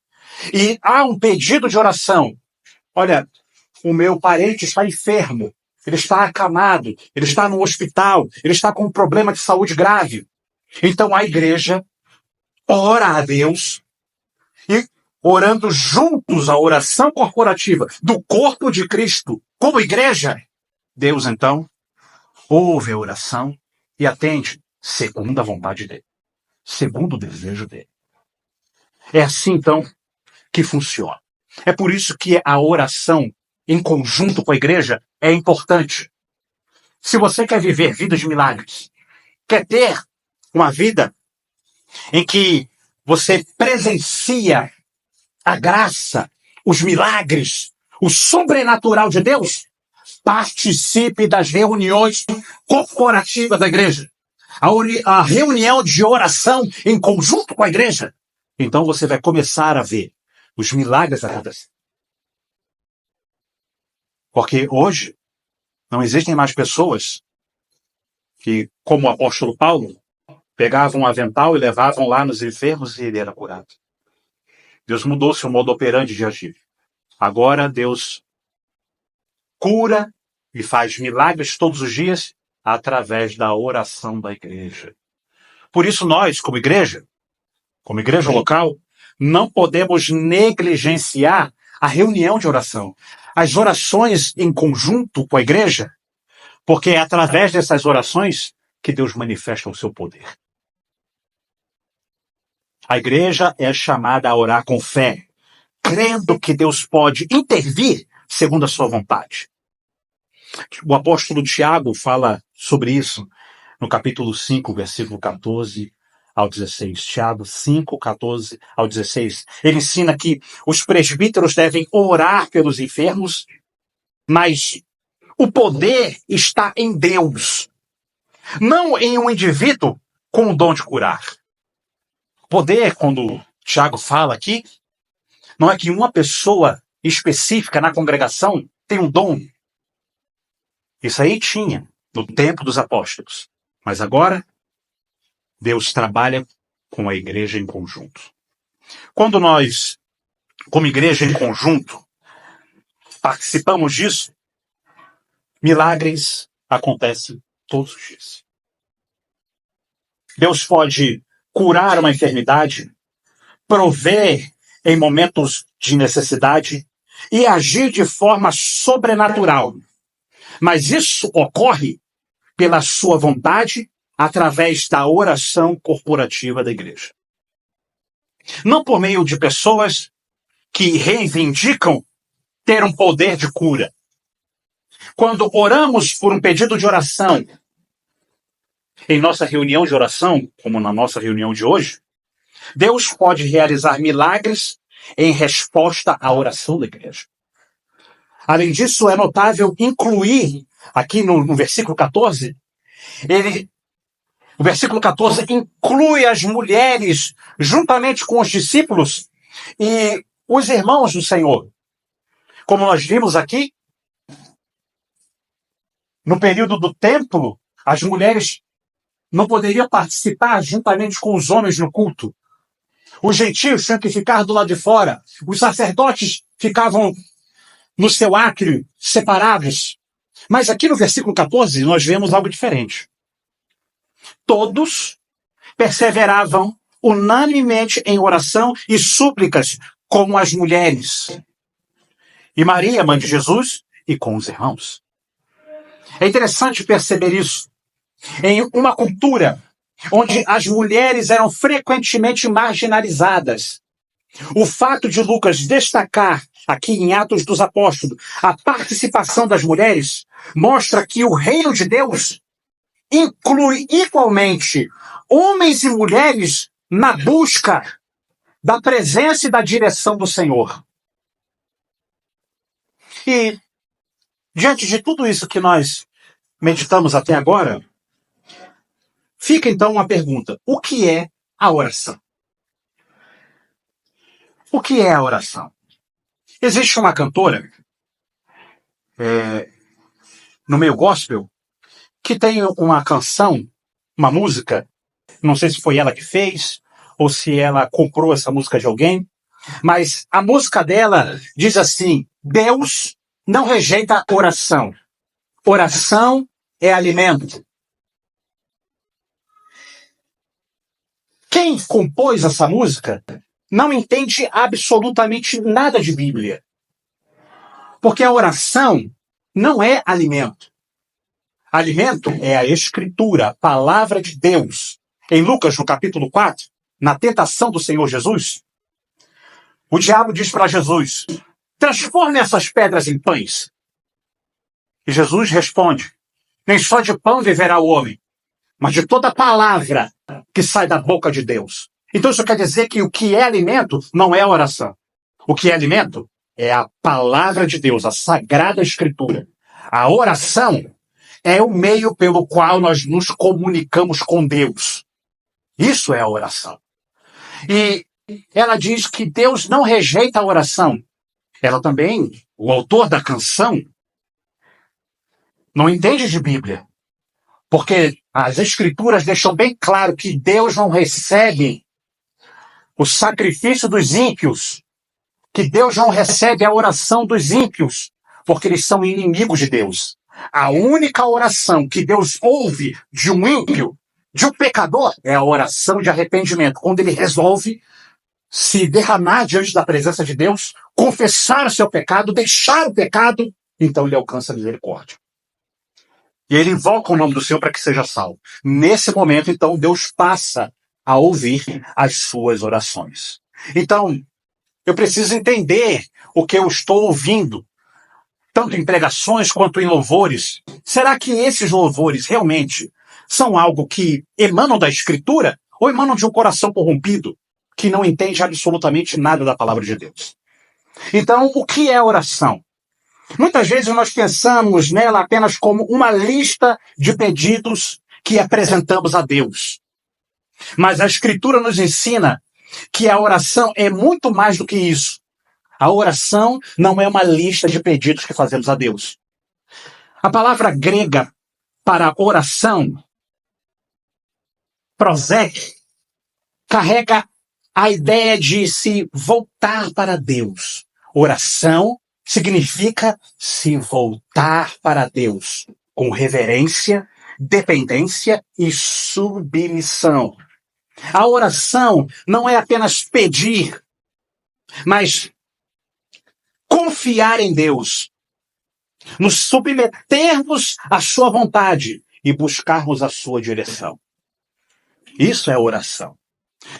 e há um pedido de oração, olha, o meu parente está enfermo, ele está acamado, ele está no hospital, ele está com um problema de saúde grave. Então a igreja ora a Deus e, orando juntos a oração corporativa do corpo de Cristo como igreja, Deus então ouve a oração e atende segundo a vontade dele, segundo o desejo dele. É assim então que funciona. É por isso que a oração em conjunto com a igreja é importante. Se você quer viver vidas de milagres, quer ter uma vida em que você presencia a graça, os milagres, o sobrenatural de Deus, participe das reuniões corporativas da igreja. A reunião de oração em conjunto com a igreja. Então você vai começar a ver os milagres acontecer. Porque hoje não existem mais pessoas que, como o apóstolo Paulo, pegavam um avental e levavam lá nos enfermos e ele era curado. Deus mudou seu modo operandi de agir. Agora Deus cura e faz milagres todos os dias através da oração da igreja. Por isso nós, como igreja local, não podemos negligenciar a reunião de oração, as orações em conjunto com a igreja, porque é através dessas orações que Deus manifesta o seu poder. A igreja é chamada a orar com fé, crendo que Deus pode intervir segundo a sua vontade. O apóstolo Tiago fala sobre isso no capítulo 5, versículo 14 ao 16. Tiago 5, 14 ao 16. Ele ensina que os presbíteros devem orar pelos enfermos, mas o poder está em Deus, não em um indivíduo com o dom de curar. Poder, quando Tiago fala aqui, não é que uma pessoa específica na congregação tem um dom. Isso aí tinha no tempo dos apóstolos. Mas agora, Deus trabalha com a igreja em conjunto. Quando nós, como igreja em conjunto, participamos disso, milagres acontecem todos os dias. Deus pode curar uma enfermidade, prover em momentos de necessidade e agir de forma sobrenatural. Mas isso ocorre pela sua vontade através da oração corporativa da igreja. Não por meio de pessoas que reivindicam ter um poder de cura. Quando oramos por um pedido de oração, em nossa reunião de oração, como na nossa reunião de hoje, Deus pode realizar milagres em resposta à oração da igreja. Além disso, é notável incluir, aqui no versículo 14, o versículo 14 inclui as mulheres juntamente com os discípulos e os irmãos do Senhor. Como nós vimos aqui, no período do templo, as mulheres não poderiam participar juntamente com os homens no culto. Os gentios tinham que ficar do lado de fora. Os sacerdotes ficavam no seu átrio, separados. Mas aqui no versículo 14, nós vemos algo diferente. Todos perseveravam unanimemente em oração e súplicas com as mulheres. E Maria, mãe de Jesus, e com os irmãos. É interessante perceber isso. Em uma cultura onde as mulheres eram frequentemente marginalizadas, o fato de Lucas destacar aqui em Atos dos Apóstolos a participação das mulheres mostra que o reino de Deus inclui igualmente homens e mulheres na busca da presença e da direção do Senhor. E diante de tudo isso que nós meditamos até agora, fica então uma pergunta: o que é a oração? O que é a oração? Existe uma cantora no meio gospel que tem uma canção, uma música, não sei se foi ela que fez ou se ela comprou essa música de alguém, mas a música dela diz assim: Deus não rejeita oração. Oração é alimento. Quem compôs essa música não entende absolutamente nada de Bíblia. Porque a oração não é alimento. Alimento é a Escritura, a palavra de Deus. Em Lucas, no capítulo 4, na tentação do Senhor Jesus, o diabo diz para Jesus: transforme essas pedras em pães. E Jesus responde: nem só de pão viverá o homem, mas de toda palavra que sai da boca de Deus. Então isso quer dizer que o que é alimento não é a oração. O que é alimento é a palavra de Deus, a Sagrada Escritura. A oração é o meio pelo qual nós nos comunicamos com Deus. Isso é a oração. E ela diz que Deus não rejeita a oração. Ela também, o autor da canção, não entende de Bíblia. Porque as Escrituras deixam bem claro que Deus não recebe o sacrifício dos ímpios, que Deus não recebe a oração dos ímpios, porque eles são inimigos de Deus. A única oração que Deus ouve de um ímpio, de um pecador, é a oração de arrependimento, quando ele resolve se derramar diante da presença de Deus, confessar o seu pecado, deixar o pecado, então ele alcança a misericórdia. E ele invoca o nome do Senhor para que seja salvo. Nesse momento, então, Deus passa a ouvir as suas orações. Então, eu preciso entender o que eu estou ouvindo, tanto em pregações quanto em louvores. Será que esses louvores realmente são algo que emanam da Escritura ou emanam de um coração corrompido, que não entende absolutamente nada da palavra de Deus? Então, o que é oração? Muitas vezes nós pensamos nela apenas como uma lista de pedidos que apresentamos a Deus. Mas a Escritura nos ensina que a oração é muito mais do que isso. A oração não é uma lista de pedidos que fazemos a Deus. A palavra grega para oração, prosek, carrega a ideia de se voltar para Deus. Oração significa se voltar para Deus com reverência, dependência e submissão. A oração não é apenas pedir, mas confiar em Deus, nos submetermos à sua vontade e buscarmos a sua direção. Isso é oração.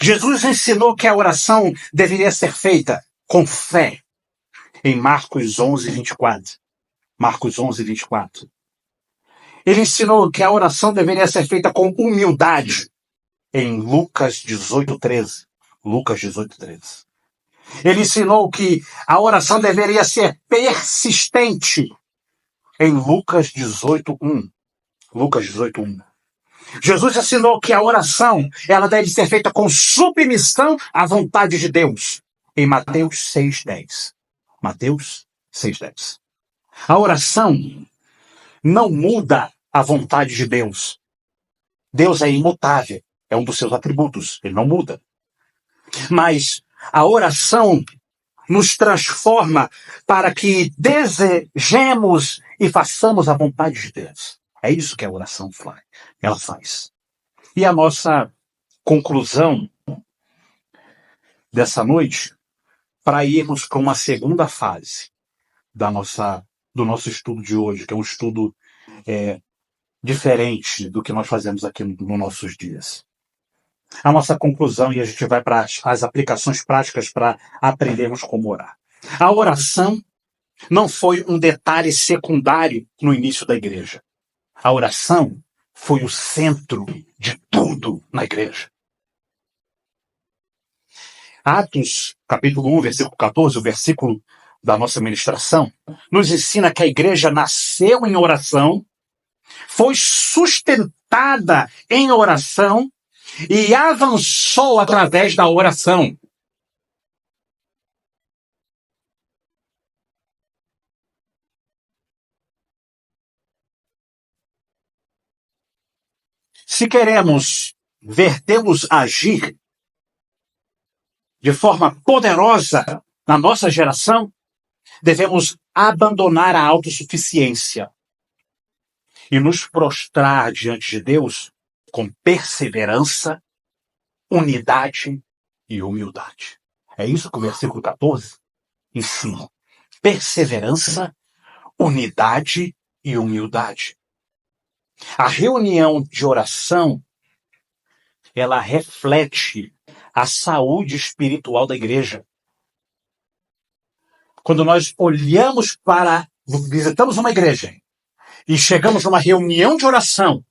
Jesus ensinou que a oração deveria ser feita com fé. Em Marcos 11, 24. Marcos 11, 24. Ele ensinou que a oração deveria ser feita com humildade, em Lucas 18:13. Lucas 18:13. Ele ensinou que a oração deveria ser persistente, em Lucas 18:1. Lucas 18:1. Jesus ensinou que a oração, ela deve ser feita com submissão à vontade de Deus, em Mateus 6:10. Mateus 6:10. A oração não muda a vontade de Deus. Deus é imutável, é um dos seus atributos, ele não muda. Mas a oração nos transforma para que desejemos e façamos a vontade de Deus. É isso que a oração faz. Ela faz. E a nossa conclusão dessa noite, para irmos para uma segunda fase do nosso estudo de hoje, que é um estudo diferente do que nós fazemos aqui nos nossos dias. A nossa conclusão, e a gente vai para as aplicações práticas para aprendermos como orar. A oração não foi um detalhe secundário no início da igreja. A oração foi o centro de tudo na igreja. Atos, capítulo 1, versículo 14, o versículo da nossa ministração, nos ensina que a igreja nasceu em oração, foi sustentada em oração e avançou através da oração. Se queremos ver Deus agir de forma poderosa na nossa geração, devemos abandonar a autossuficiência e nos prostrar diante de Deus com perseverança, unidade e humildade. É isso que o versículo 14 ensina. Perseverança, unidade e humildade. A reunião de oração, ela reflete a saúde espiritual da igreja. Quando nós visitamos uma igreja e chegamos numa reunião de oração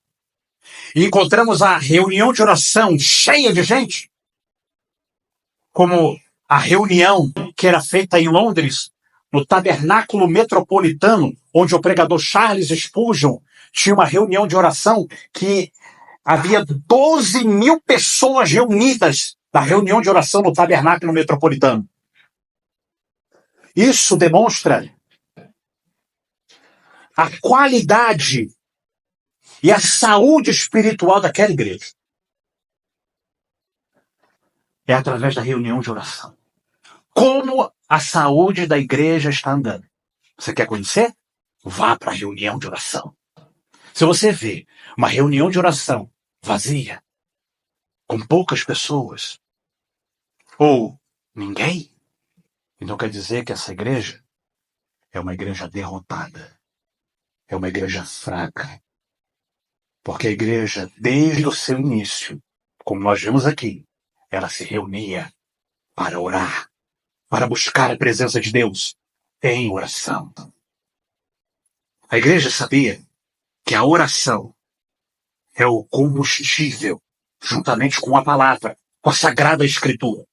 e encontramos a reunião de oração cheia de gente, como a reunião que era feita em Londres, no Tabernáculo Metropolitano, onde o pregador Charles Spurgeon tinha uma reunião de oração que havia 12.000 pessoas reunidas na reunião de oração no Tabernáculo Metropolitano. Isso demonstra a qualidade e a saúde espiritual daquela igreja. É através da reunião de oração. Como a saúde da igreja está andando. Você quer conhecer? Vá para a reunião de oração. Se você vê uma reunião de oração vazia, com poucas pessoas, ou ninguém, então quer dizer que essa igreja é uma igreja derrotada. É uma igreja fraca. Porque a igreja, desde o seu início, como nós vimos aqui, ela se reunia para orar, para buscar a presença de Deus em oração. A igreja sabia que a oração é o combustível, juntamente com a palavra, com a Sagrada Escritura.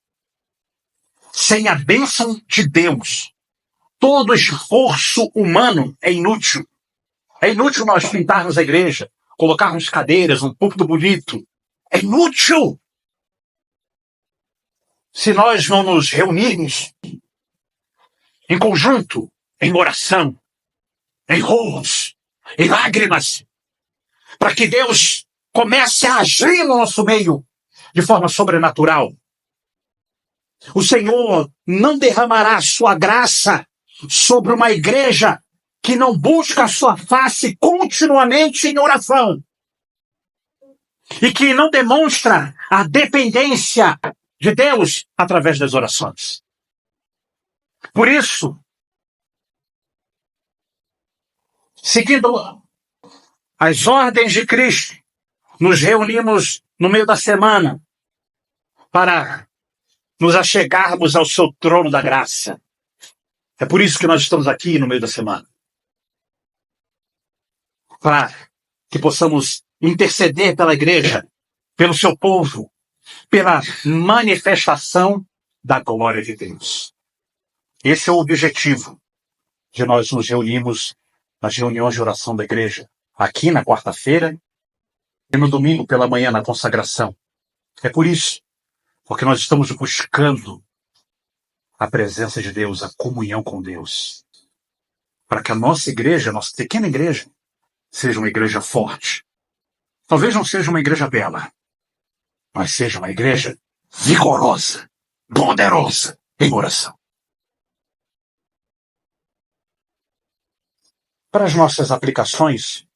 Sem a bênção de Deus, todo esforço humano é inútil. É inútil nós pintarmos a igreja, colocarmos cadeiras, um púlpito bonito. É inútil! Se nós não nos reunirmos em conjunto, em oração, em rolos, em lágrimas, para que Deus comece a agir no nosso meio de forma sobrenatural. O Senhor não derramará sua graça sobre uma igreja que não busca a sua face continuamente em oração e que não demonstra a dependência de Deus através das orações. Por isso, seguindo as ordens de Cristo, nos reunimos no meio da semana para nos achegarmos ao seu trono da graça. É por isso que nós estamos aqui no meio da semana. Para que possamos interceder pela igreja, pelo seu povo, pela manifestação da glória de Deus. Esse é o objetivo de nós nos reunirmos nas reuniões de oração da igreja, aqui na quarta-feira e no domingo pela manhã na consagração. É por isso, porque nós estamos buscando a presença de Deus, a comunhão com Deus, para que a nossa igreja, a nossa pequena igreja, seja uma igreja forte. Talvez não seja uma igreja bela, mas seja uma igreja vigorosa, poderosa em oração. Para as nossas aplicações,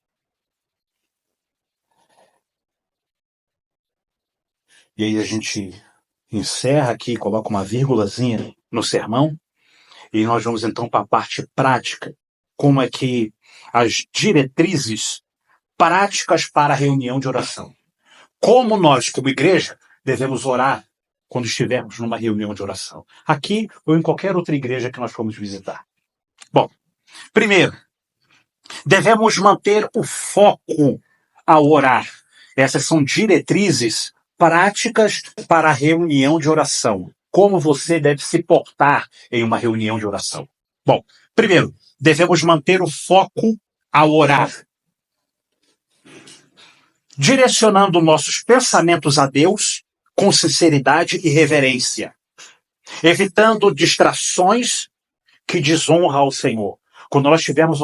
e aí a gente encerra aqui, coloca uma vírgulazinha no sermão, e nós vamos então para a parte prática, como é que as diretrizes práticas para a reunião de oração. Como nós, como igreja, devemos orar quando estivermos numa reunião de oração. Aqui ou em qualquer outra igreja que nós formos visitar. Bom, primeiro, devemos manter o foco ao orar. Essas são diretrizes práticas para a reunião de oração. Como você deve se portar em uma reunião de oração. Bom, primeiro, devemos manter o foco ao orar, direcionando nossos pensamentos a Deus com sinceridade e reverência, evitando distrações que desonram ao Senhor. Quando nós estivermos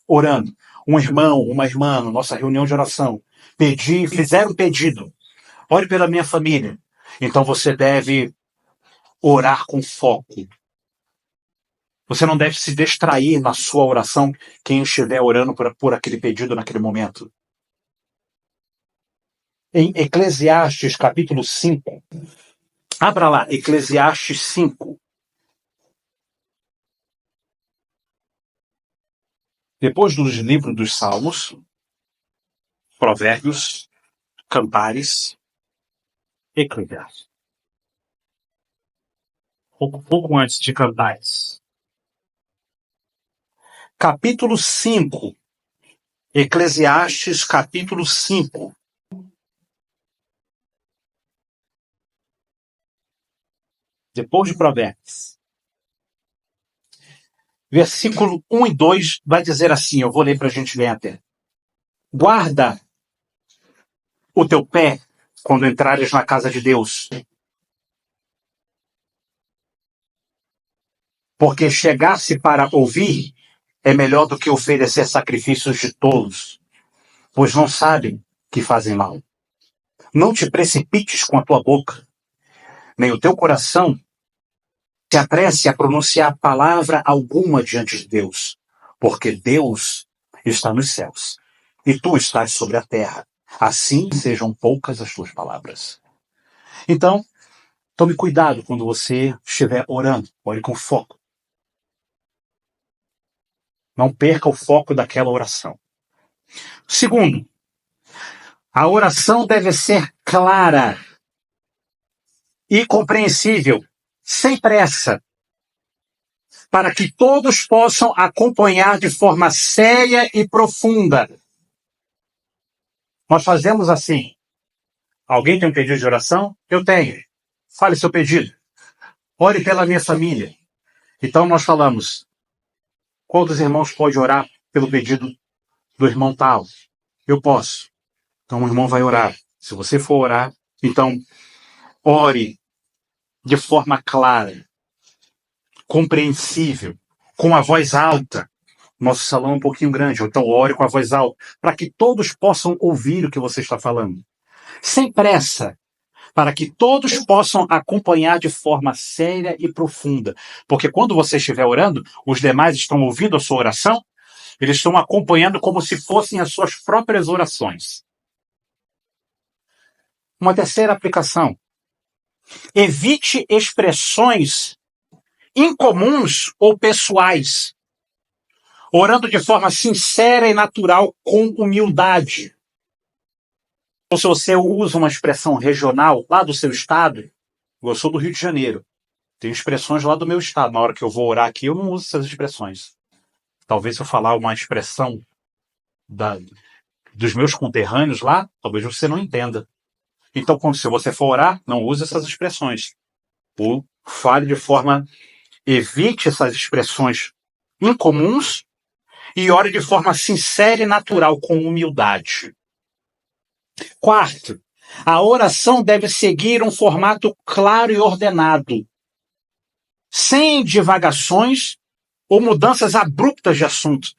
orando, um irmão, uma irmã, na nossa reunião de oração, fizer um pedido, ore pela minha família, então você deve orar com foco. Você não deve se distrair na sua oração quem estiver orando por aquele pedido naquele momento. Em Eclesiastes, capítulo 5, abra lá, Eclesiastes 5. Depois dos livros dos Salmos, Provérbios, Cantares, Eclesiastes. Pouco antes de Cantares. Capítulo 5. Eclesiastes, capítulo 5. Depois de Provérbios. Versículo 1 e 2 vai dizer assim, eu vou ler para a gente ler até. Guarda o teu pé quando entrares na casa de Deus, porque chegar-se para ouvir é melhor do que oferecer sacrifícios de tolos, pois não sabem que fazem mal. Não te precipites com a tua boca, nem o teu coração se apresse a pronunciar palavra alguma diante de Deus, porque Deus está nos céus e tu estás sobre a terra. Assim sejam poucas as tuas palavras. Então, tome cuidado quando você estiver orando. Ore com foco. Não perca o foco daquela oração. Segundo, a oração deve ser clara e compreensível, sem pressa, para que todos possam acompanhar de forma séria e profunda. Nós fazemos assim. Alguém tem um pedido de oração? Eu tenho. Fale seu pedido. Ore pela minha família. Então nós falamos, qual dos irmãos pode orar pelo pedido do irmão tal? Eu posso. Então o irmão vai orar. Se você for orar, então ore de forma clara, compreensível, com a voz alta. Nosso salão é um pouquinho grande, então ore com a voz alta, para que todos possam ouvir o que você está falando. Sem pressa, para que todos possam acompanhar de forma séria e profunda. Porque quando você estiver orando, os demais estão ouvindo a sua oração, eles estão acompanhando como se fossem as suas próprias orações. Uma terceira aplicação. Evite expressões incomuns ou pessoais, orando de forma sincera e natural, com humildade. Ou se você usa uma expressão regional lá do seu estado, eu sou do Rio de Janeiro, tem expressões lá do meu estado, na hora que eu vou orar aqui eu não uso essas expressões. Talvez se eu falar uma expressão dos meus conterrâneos lá, talvez você não entenda. Então, se você for orar, não use essas expressões. Ou fale de forma, evite essas expressões incomuns e ore de forma sincera e natural, com humildade. Quarto, a oração deve seguir um formato claro e ordenado, sem divagações ou mudanças abruptas de assunto.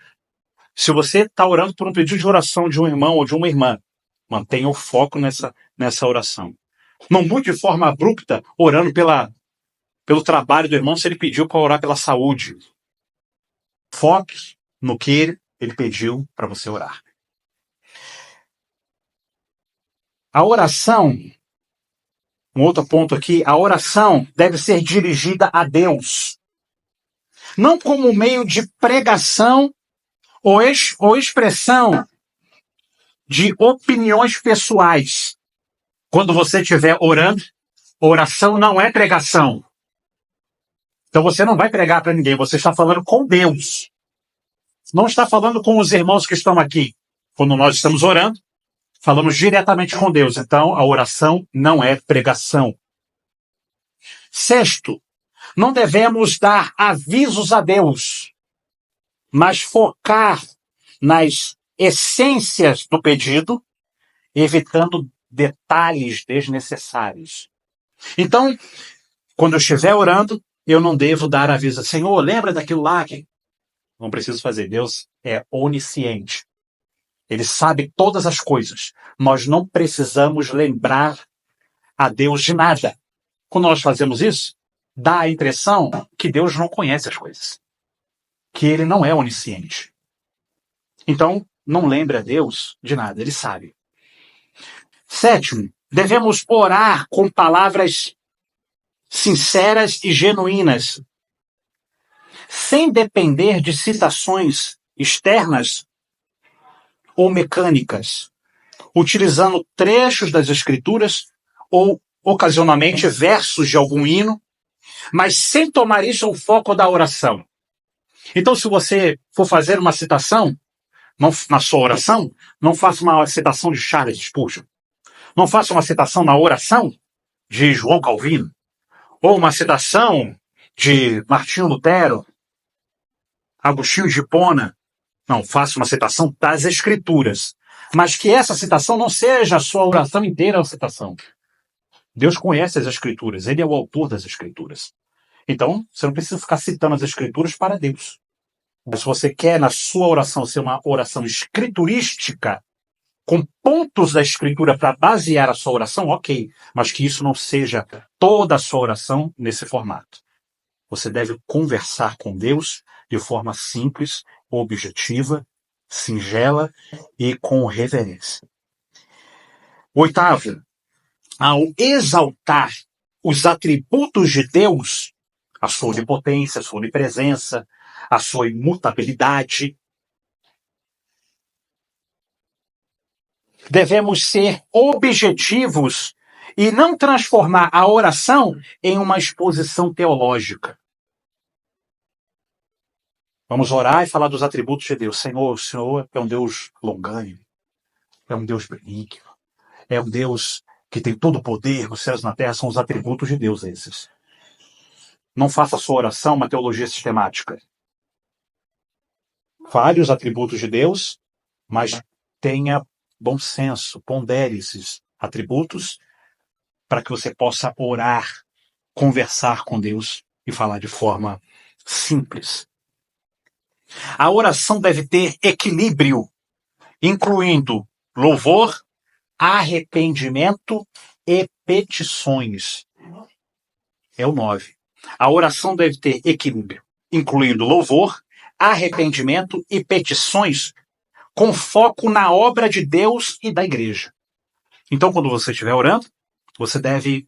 Se você está orando por um pedido de oração de um irmão ou de uma irmã, mantenha o foco nessa oração. Não mude de forma abrupta, orando pelo trabalho do irmão, se ele pediu para orar pela saúde. Foque no que ele pediu para você orar. A oração, um outro ponto aqui, a oração deve ser dirigida a Deus. Não como meio de pregação ou expressão de opiniões pessoais. Quando você estiver orando, oração não é pregação. Então você não vai pregar para ninguém, você está falando com Deus. Não está falando com os irmãos que estão aqui. Quando nós estamos orando, falamos diretamente com Deus. Então a oração não é pregação. Sexto, não devemos dar avisos a Deus, mas focar nas essências do pedido, evitando detalhes desnecessários. Então, quando eu estiver orando, eu não devo dar aviso. Senhor, lembra daquilo lá? Não preciso fazer. Deus é onisciente. Ele sabe todas as coisas. Nós não precisamos lembrar a Deus de nada. Quando nós fazemos isso, dá a impressão que Deus não conhece as coisas. Que ele não é onisciente. Então, não lembre a Deus de nada. Ele sabe. Sétimo, devemos orar com palavras sinceras e genuínas, sem depender de citações externas ou mecânicas, utilizando trechos das Escrituras ou, ocasionalmente, versos de algum hino, mas sem tomar isso o foco da oração. Então, se você for fazer uma citação na sua oração, não faça uma citação de Charles Spurgeon. Não faça uma citação na oração de João Calvino, ou uma citação de Martinho Lutero, Agostinho de Hipona. Não, faça uma citação das Escrituras. Mas que essa citação não seja a sua oração inteira a citação. Deus conhece as Escrituras, Ele é o autor das Escrituras. Então, você não precisa ficar citando as Escrituras para Deus. Mas se você quer na sua oração ser uma oração escriturística, com pontos da Escritura para basear a sua oração, ok. Mas que isso não seja toda a sua oração nesse formato. Você deve conversar com Deus de forma simples, objetiva, singela e com reverência. Oitavo, ao exaltar os atributos de Deus, a sua onipotência, a sua onipresença, a sua imutabilidade, devemos ser objetivos e não transformar a oração em uma exposição teológica. Vamos orar e falar dos atributos de Deus. Senhor, o Senhor é um Deus longânimo, é um Deus benigno, é um Deus que tem todo o poder nos céus e na terra, são os atributos de Deus esses. Não faça a sua oração uma teologia sistemática. Fale os atributos de Deus, mas tenha bom senso, pondere esses atributos para que você possa orar, conversar com Deus e falar de forma simples. A oração deve ter equilíbrio, incluindo louvor, arrependimento e petições. É o 9. A oração deve ter equilíbrio, incluindo louvor, arrependimento e petições, com foco na obra de Deus e da igreja. Então, quando você estiver orando, você deve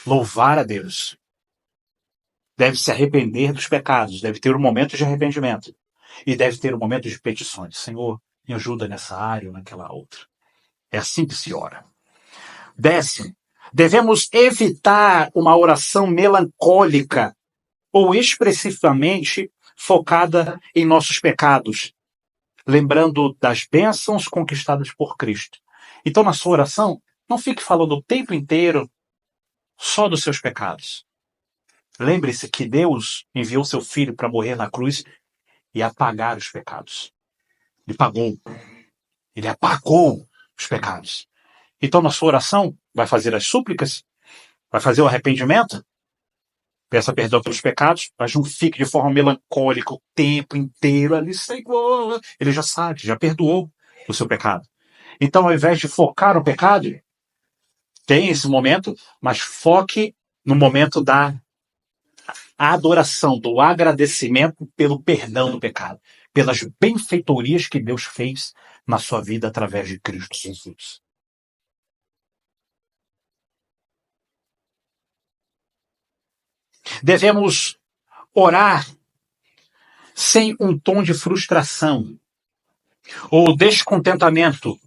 louvar a Deus. Deve se arrepender dos pecados, deve ter um momento de arrependimento. E deve ter um momento de petições. Senhor, me ajuda nessa área ou naquela outra. É assim que se ora. 10. Devemos evitar uma oração melancólica ou expressivamente focada em nossos pecados. lembrando das bênçãos conquistadas por Cristo. Então, na sua oração, não fique falando o tempo inteiro só dos seus pecados. Lembre-se que Deus enviou seu Filho para morrer na cruz e apagar os pecados. Ele pagou. Ele apagou os pecados. Então, na sua oração, vai fazer as súplicas, vai fazer o arrependimento, peça perdão pelos pecados, mas não fique de forma melancólica o tempo inteiro ali, Senhor. Ele já sabe, já perdoou o seu pecado. Então, ao invés de focar no pecado, tem esse momento, mas foque no momento da adoração, do agradecimento pelo perdão do pecado, pelas benfeitorias que Deus fez na sua vida através de Cristo Jesus. Devemos orar sem um tom de frustração ou descontentamento,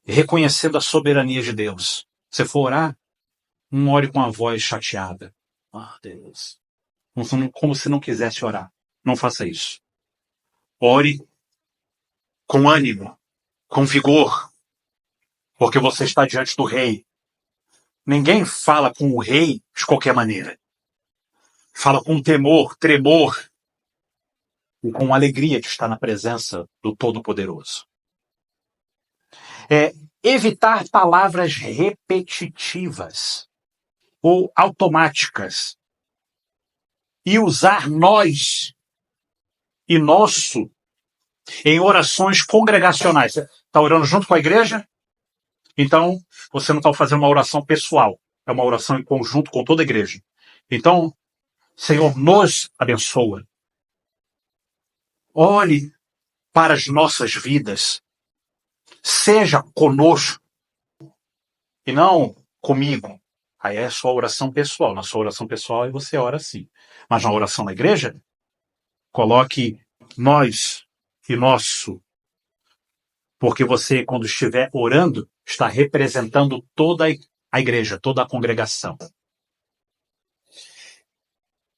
reconhecendo a soberania de Deus. Se for orar, não ore com a voz chateada. Deus. Como se não quisesse orar. Não faça isso. Ore com ânimo, com vigor, porque você está diante do rei. Ninguém fala com o rei de qualquer maneira. Fala com temor, tremor e com alegria de estar na presença do Todo-Poderoso. Evitar palavras repetitivas ou automáticas e usar nós e nosso em orações congregacionais. Você está orando junto com a igreja? Então, você não está fazendo uma oração pessoal. É uma oração em conjunto com toda a igreja. Então, Senhor, nos abençoa. Olhe para as nossas vidas. Seja conosco e não comigo. Aí é sua oração pessoal. Na sua oração pessoal, aí você ora assim. Mas na oração na igreja, coloque nós e nosso. Porque você, quando estiver orando, está representando toda a igreja, toda a congregação.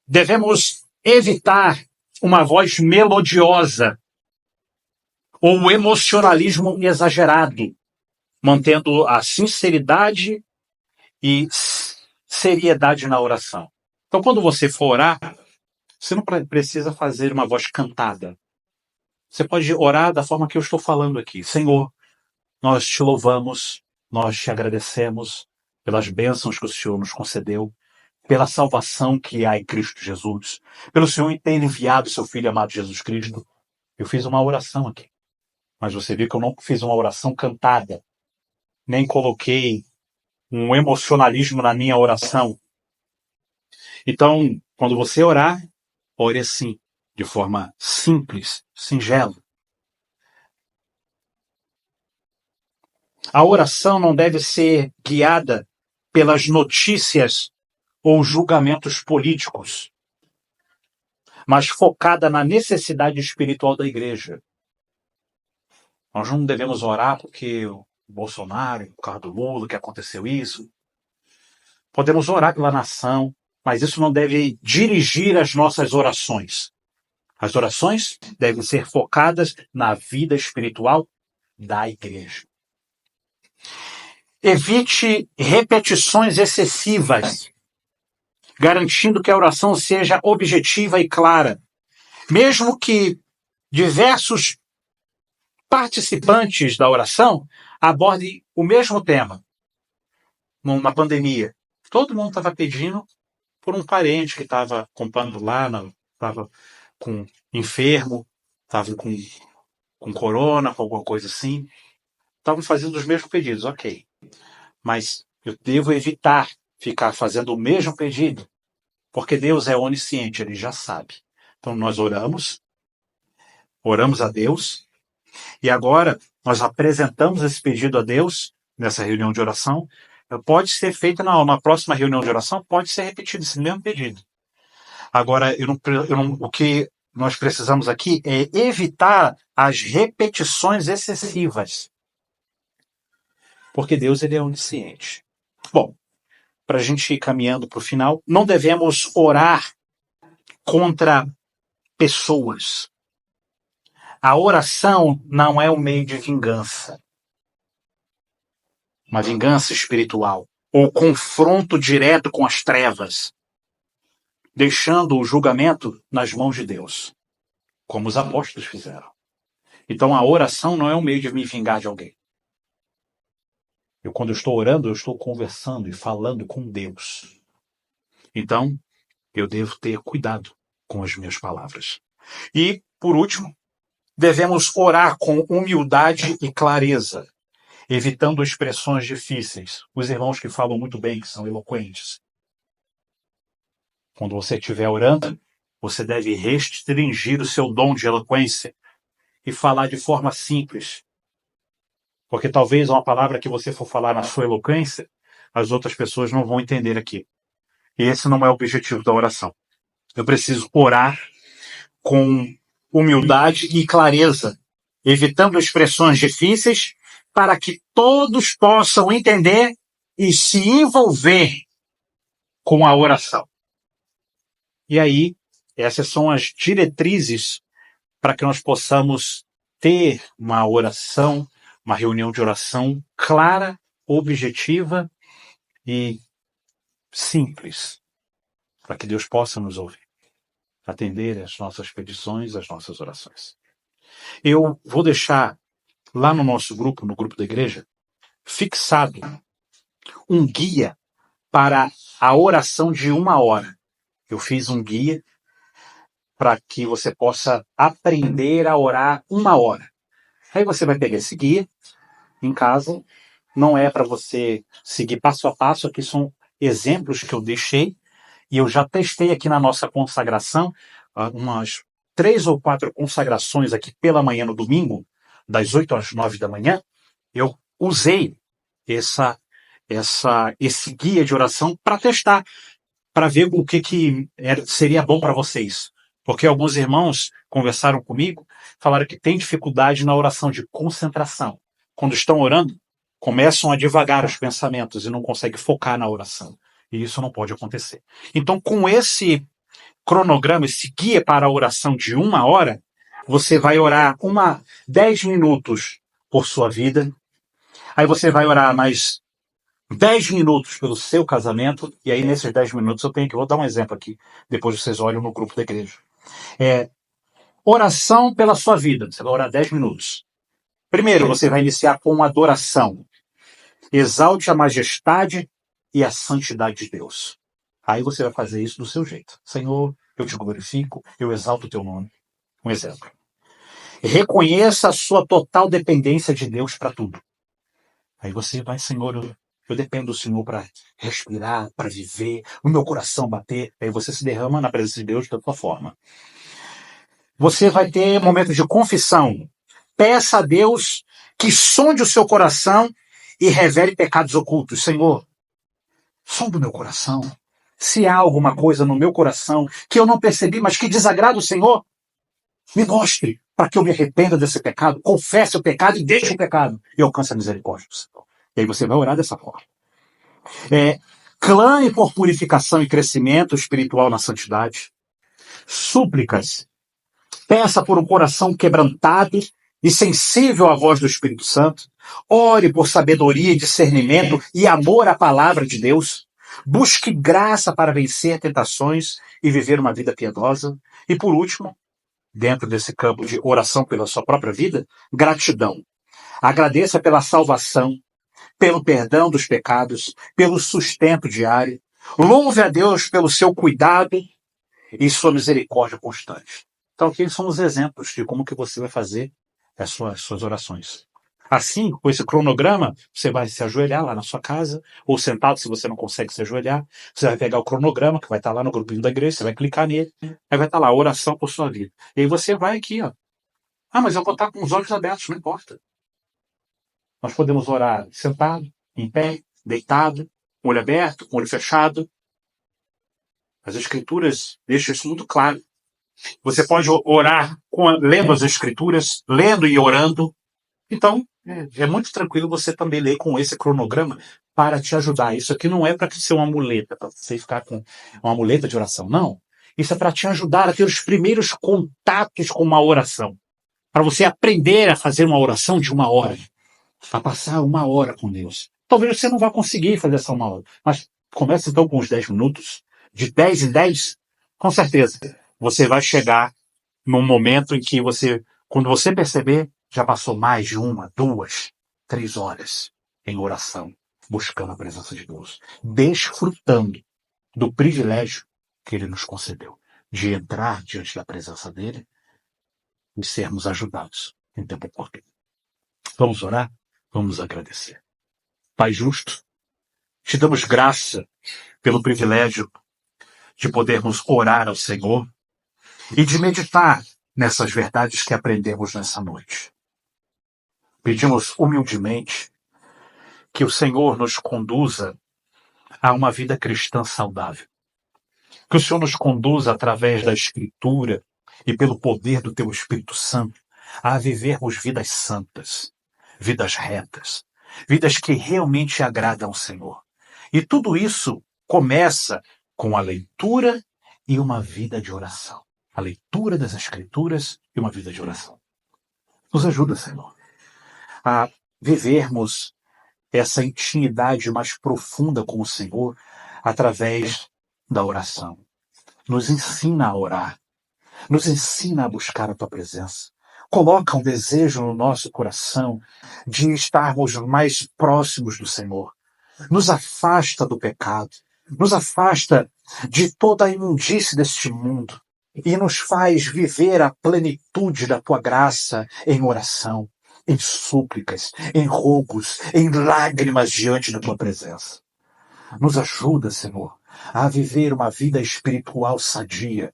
Devemos evitar uma voz melodiosa ou emocionalismo exagerado, mantendo a sinceridade e seriedade na oração. Então, quando você for orar, você não precisa fazer uma voz cantada. Você pode orar da forma que eu estou falando aqui. Senhor, nós te louvamos, nós te agradecemos pelas bênçãos que o Senhor nos concedeu, pela salvação que há em Cristo Jesus, pelo Senhor ter enviado seu Filho amado Jesus Cristo. Eu fiz uma oração aqui, mas você viu que eu não fiz uma oração cantada, nem coloquei um emocionalismo na minha oração. Então, quando você orar, ore assim, de forma simples, singela. A oração não deve ser guiada pelas notícias ou julgamentos políticos, mas focada na necessidade espiritual da igreja. Nós não devemos orar porque o Bolsonaro, por causa do Lula, que aconteceu isso. Podemos orar pela nação, mas isso não deve dirigir as nossas orações. As orações devem ser focadas na vida espiritual da igreja. Evite repetições excessivas, garantindo que a oração seja objetiva e clara. Mesmo que diversos participantes da oração abordem o mesmo tema, numa pandemia. Todo mundo estava pedindo por um parente que estava comprando lá, estava com enfermo, estava com corona, com alguma coisa assim. Estavam fazendo os mesmos pedidos, ok. Mas eu devo evitar ficar fazendo o mesmo pedido, porque Deus é onisciente, Ele já sabe. Então nós oramos a Deus, e agora nós apresentamos esse pedido a Deus nessa reunião de oração. Pode ser feito na próxima reunião de oração, pode ser repetido esse mesmo pedido. Agora, o que nós precisamos aqui é evitar as repetições excessivas, porque Deus ele é onisciente. Bom, para a gente ir caminhando para o final, não devemos orar contra pessoas. A oração não é um meio de vingança, uma vingança espiritual, ou confronto direto com as trevas, deixando o julgamento nas mãos de Deus, como os apóstolos fizeram. Então a oração não é um meio de me vingar de alguém. Quando eu estou orando, eu estou conversando e falando com Deus. Então, eu devo ter cuidado com as minhas palavras. E, por último, devemos orar com humildade e clareza, evitando expressões difíceis. Os irmãos que falam muito bem, que são eloquentes. Quando você estiver orando, você deve restringir o seu dom de eloquência e falar de forma simples. Porque talvez uma palavra que você for falar na sua eloquência, as outras pessoas não vão entender aqui. E esse não é o objetivo da oração. Eu preciso orar com humildade e clareza, evitando expressões difíceis, para que todos possam entender e se envolver com a oração. E aí, essas são as diretrizes para que nós possamos ter uma oração, uma reunião de oração clara, objetiva e simples, para que Deus possa nos ouvir, atender às nossas petições, às nossas orações. Eu vou deixar lá no nosso grupo, no grupo da igreja, fixado um guia para a oração de 1 hora. Eu fiz um guia para que você possa aprender a orar 1 hora. Aí você vai pegar esse guia em casa. Não é para você seguir passo a passo, aqui são exemplos que eu deixei, e eu já testei aqui na nossa consagração, umas 3 ou 4 consagrações aqui pela manhã no domingo, das 8 às 9 da manhã, eu usei esse guia de oração para testar, para ver o que seria bom para vocês. Porque alguns irmãos conversaram comigo, falaram que tem dificuldade na oração de concentração. Quando estão orando, começam a divagar os pensamentos e não conseguem focar na oração. E isso não pode acontecer. Então, com esse cronograma, esse guia para a oração de 1 hora, você vai orar 10 minutos por sua vida. Aí você vai orar mais 10 minutos pelo seu casamento. E aí, nesses 10 minutos, vou dar um exemplo aqui. Depois vocês olham no grupo da igreja. Oração pela sua vida. Você vai orar 10 minutos. Primeiro, você vai iniciar com uma adoração. Exalte a majestade e a santidade de Deus. Aí você vai fazer isso do seu jeito. Senhor, eu te glorifico, eu exalto o teu nome. Um exemplo. Reconheça a sua total dependência de Deus para tudo. Aí você vai, Senhor, eu dependo do Senhor para respirar, para viver, o meu coração bater. Aí você se derrama na presença de Deus da tua forma. Você vai ter momentos de confissão. Peça a Deus que sonde o seu coração e revele pecados ocultos. Senhor, sonda o meu coração. Se há alguma coisa no meu coração que eu não percebi, mas que desagrada o Senhor, me mostre, para que eu me arrependa desse pecado, confesse o pecado e deixe o pecado e alcance a misericórdia do Senhor. E aí você vai orar dessa forma. Clame por purificação e crescimento espiritual na santidade. Súplicas. Peça por um coração quebrantado e sensível à voz do Espírito Santo. Ore por sabedoria, discernimento e amor à palavra de Deus. Busque graça para vencer tentações e viver uma vida piedosa. E por último, dentro desse campo de oração pela sua própria vida, gratidão. Agradeça pela salvação, pelo perdão dos pecados, pelo sustento diário. Louve a Deus pelo seu cuidado e sua misericórdia constante. Então, aqui são os exemplos de como que você vai fazer as suas orações. Assim, com esse cronograma, você vai se ajoelhar lá na sua casa, ou sentado, se você não consegue se ajoelhar. Você vai pegar o cronograma, que vai estar lá no grupinho da igreja, você vai clicar nele, aí vai estar lá, oração por sua vida. E aí você vai aqui, ó. Mas eu vou estar com os olhos abertos, não importa. Nós podemos orar sentado, em pé, deitado, com o olho aberto, com o olho fechado. As Escrituras deixam isso muito claro. Você pode orar lendo as Escrituras, lendo e orando. Então, é muito tranquilo você também ler com esse cronograma para te ajudar. Isso aqui não é para ser uma muleta, para você ficar com uma muleta de oração. Não. Isso é para te ajudar a ter os primeiros contatos com uma oração. para você aprender a fazer uma oração de 1 hora, para passar 1 hora com Deus. Talvez você não vá conseguir fazer essa 1 hora, mas comece então com uns 10 minutos, de 10 em 10, com certeza. Você vai chegar num momento em que você, quando você perceber, já passou mais de 1, 2, 3 horas em oração, buscando a presença de Deus, desfrutando do privilégio que Ele nos concedeu, de entrar diante da presença dEle e sermos ajudados em tempo oportuno. Vamos orar? Vamos agradecer. Pai justo, te damos graça pelo privilégio de podermos orar ao Senhor e de meditar nessas verdades que aprendemos nessa noite. Pedimos humildemente que o Senhor nos conduza a uma vida cristã saudável. Que o Senhor nos conduza através da Escritura e pelo poder do Teu Espírito Santo a vivermos vidas santas, vidas retas, vidas que realmente agradam ao Senhor. E tudo isso começa com a leitura e uma vida de oração. A leitura das Escrituras e uma vida de oração. Nos ajuda, Senhor, a vivermos essa intimidade mais profunda com o Senhor através da oração. Nos ensina a orar. Nos ensina a buscar a Tua presença. Coloca um desejo no nosso coração de estarmos mais próximos do Senhor. Nos afasta do pecado. Nos afasta de toda a imundície deste mundo. E nos faz viver a plenitude da Tua graça em oração, em súplicas, em rogos, em lágrimas diante da Tua presença. Nos ajuda, Senhor, a viver uma vida espiritual sadia.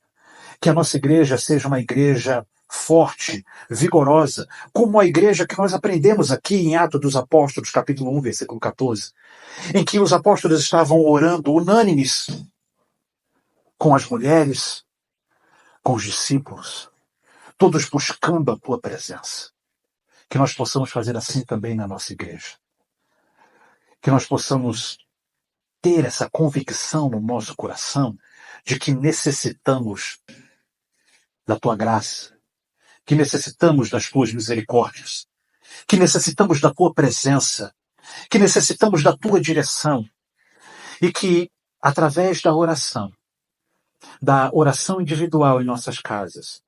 Que a nossa igreja seja uma igreja forte, vigorosa, como a igreja que nós aprendemos aqui em Atos dos Apóstolos, capítulo 1, versículo 14, em que os apóstolos estavam orando unânimes com as mulheres, com os discípulos, todos buscando a Tua presença. Que nós possamos fazer assim também na nossa igreja. Que nós possamos ter essa convicção no nosso coração de que necessitamos da Tua graça, que necessitamos das Tuas misericórdias, que necessitamos da Tua presença, que necessitamos da Tua direção e que, através da oração individual em nossas casas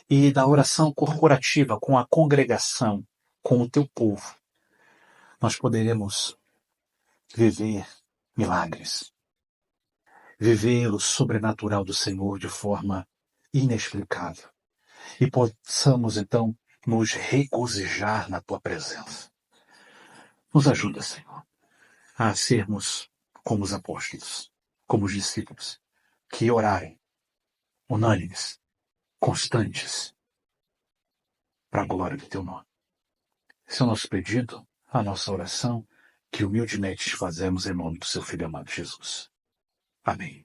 e da oração corporativa com a congregação, com o Teu povo, nós poderemos viver milagres, viver o sobrenatural do Senhor de forma inexplicável e possamos então nos regozijar na Tua presença. Nos ajuda, Senhor, a sermos como os apóstolos, como os discípulos, que orarem, unânimes, constantes, para a glória do Teu nome. Esse é o nosso pedido, a nossa oração, que humildemente te fazemos em nome do Seu Filho amado Jesus. Amém.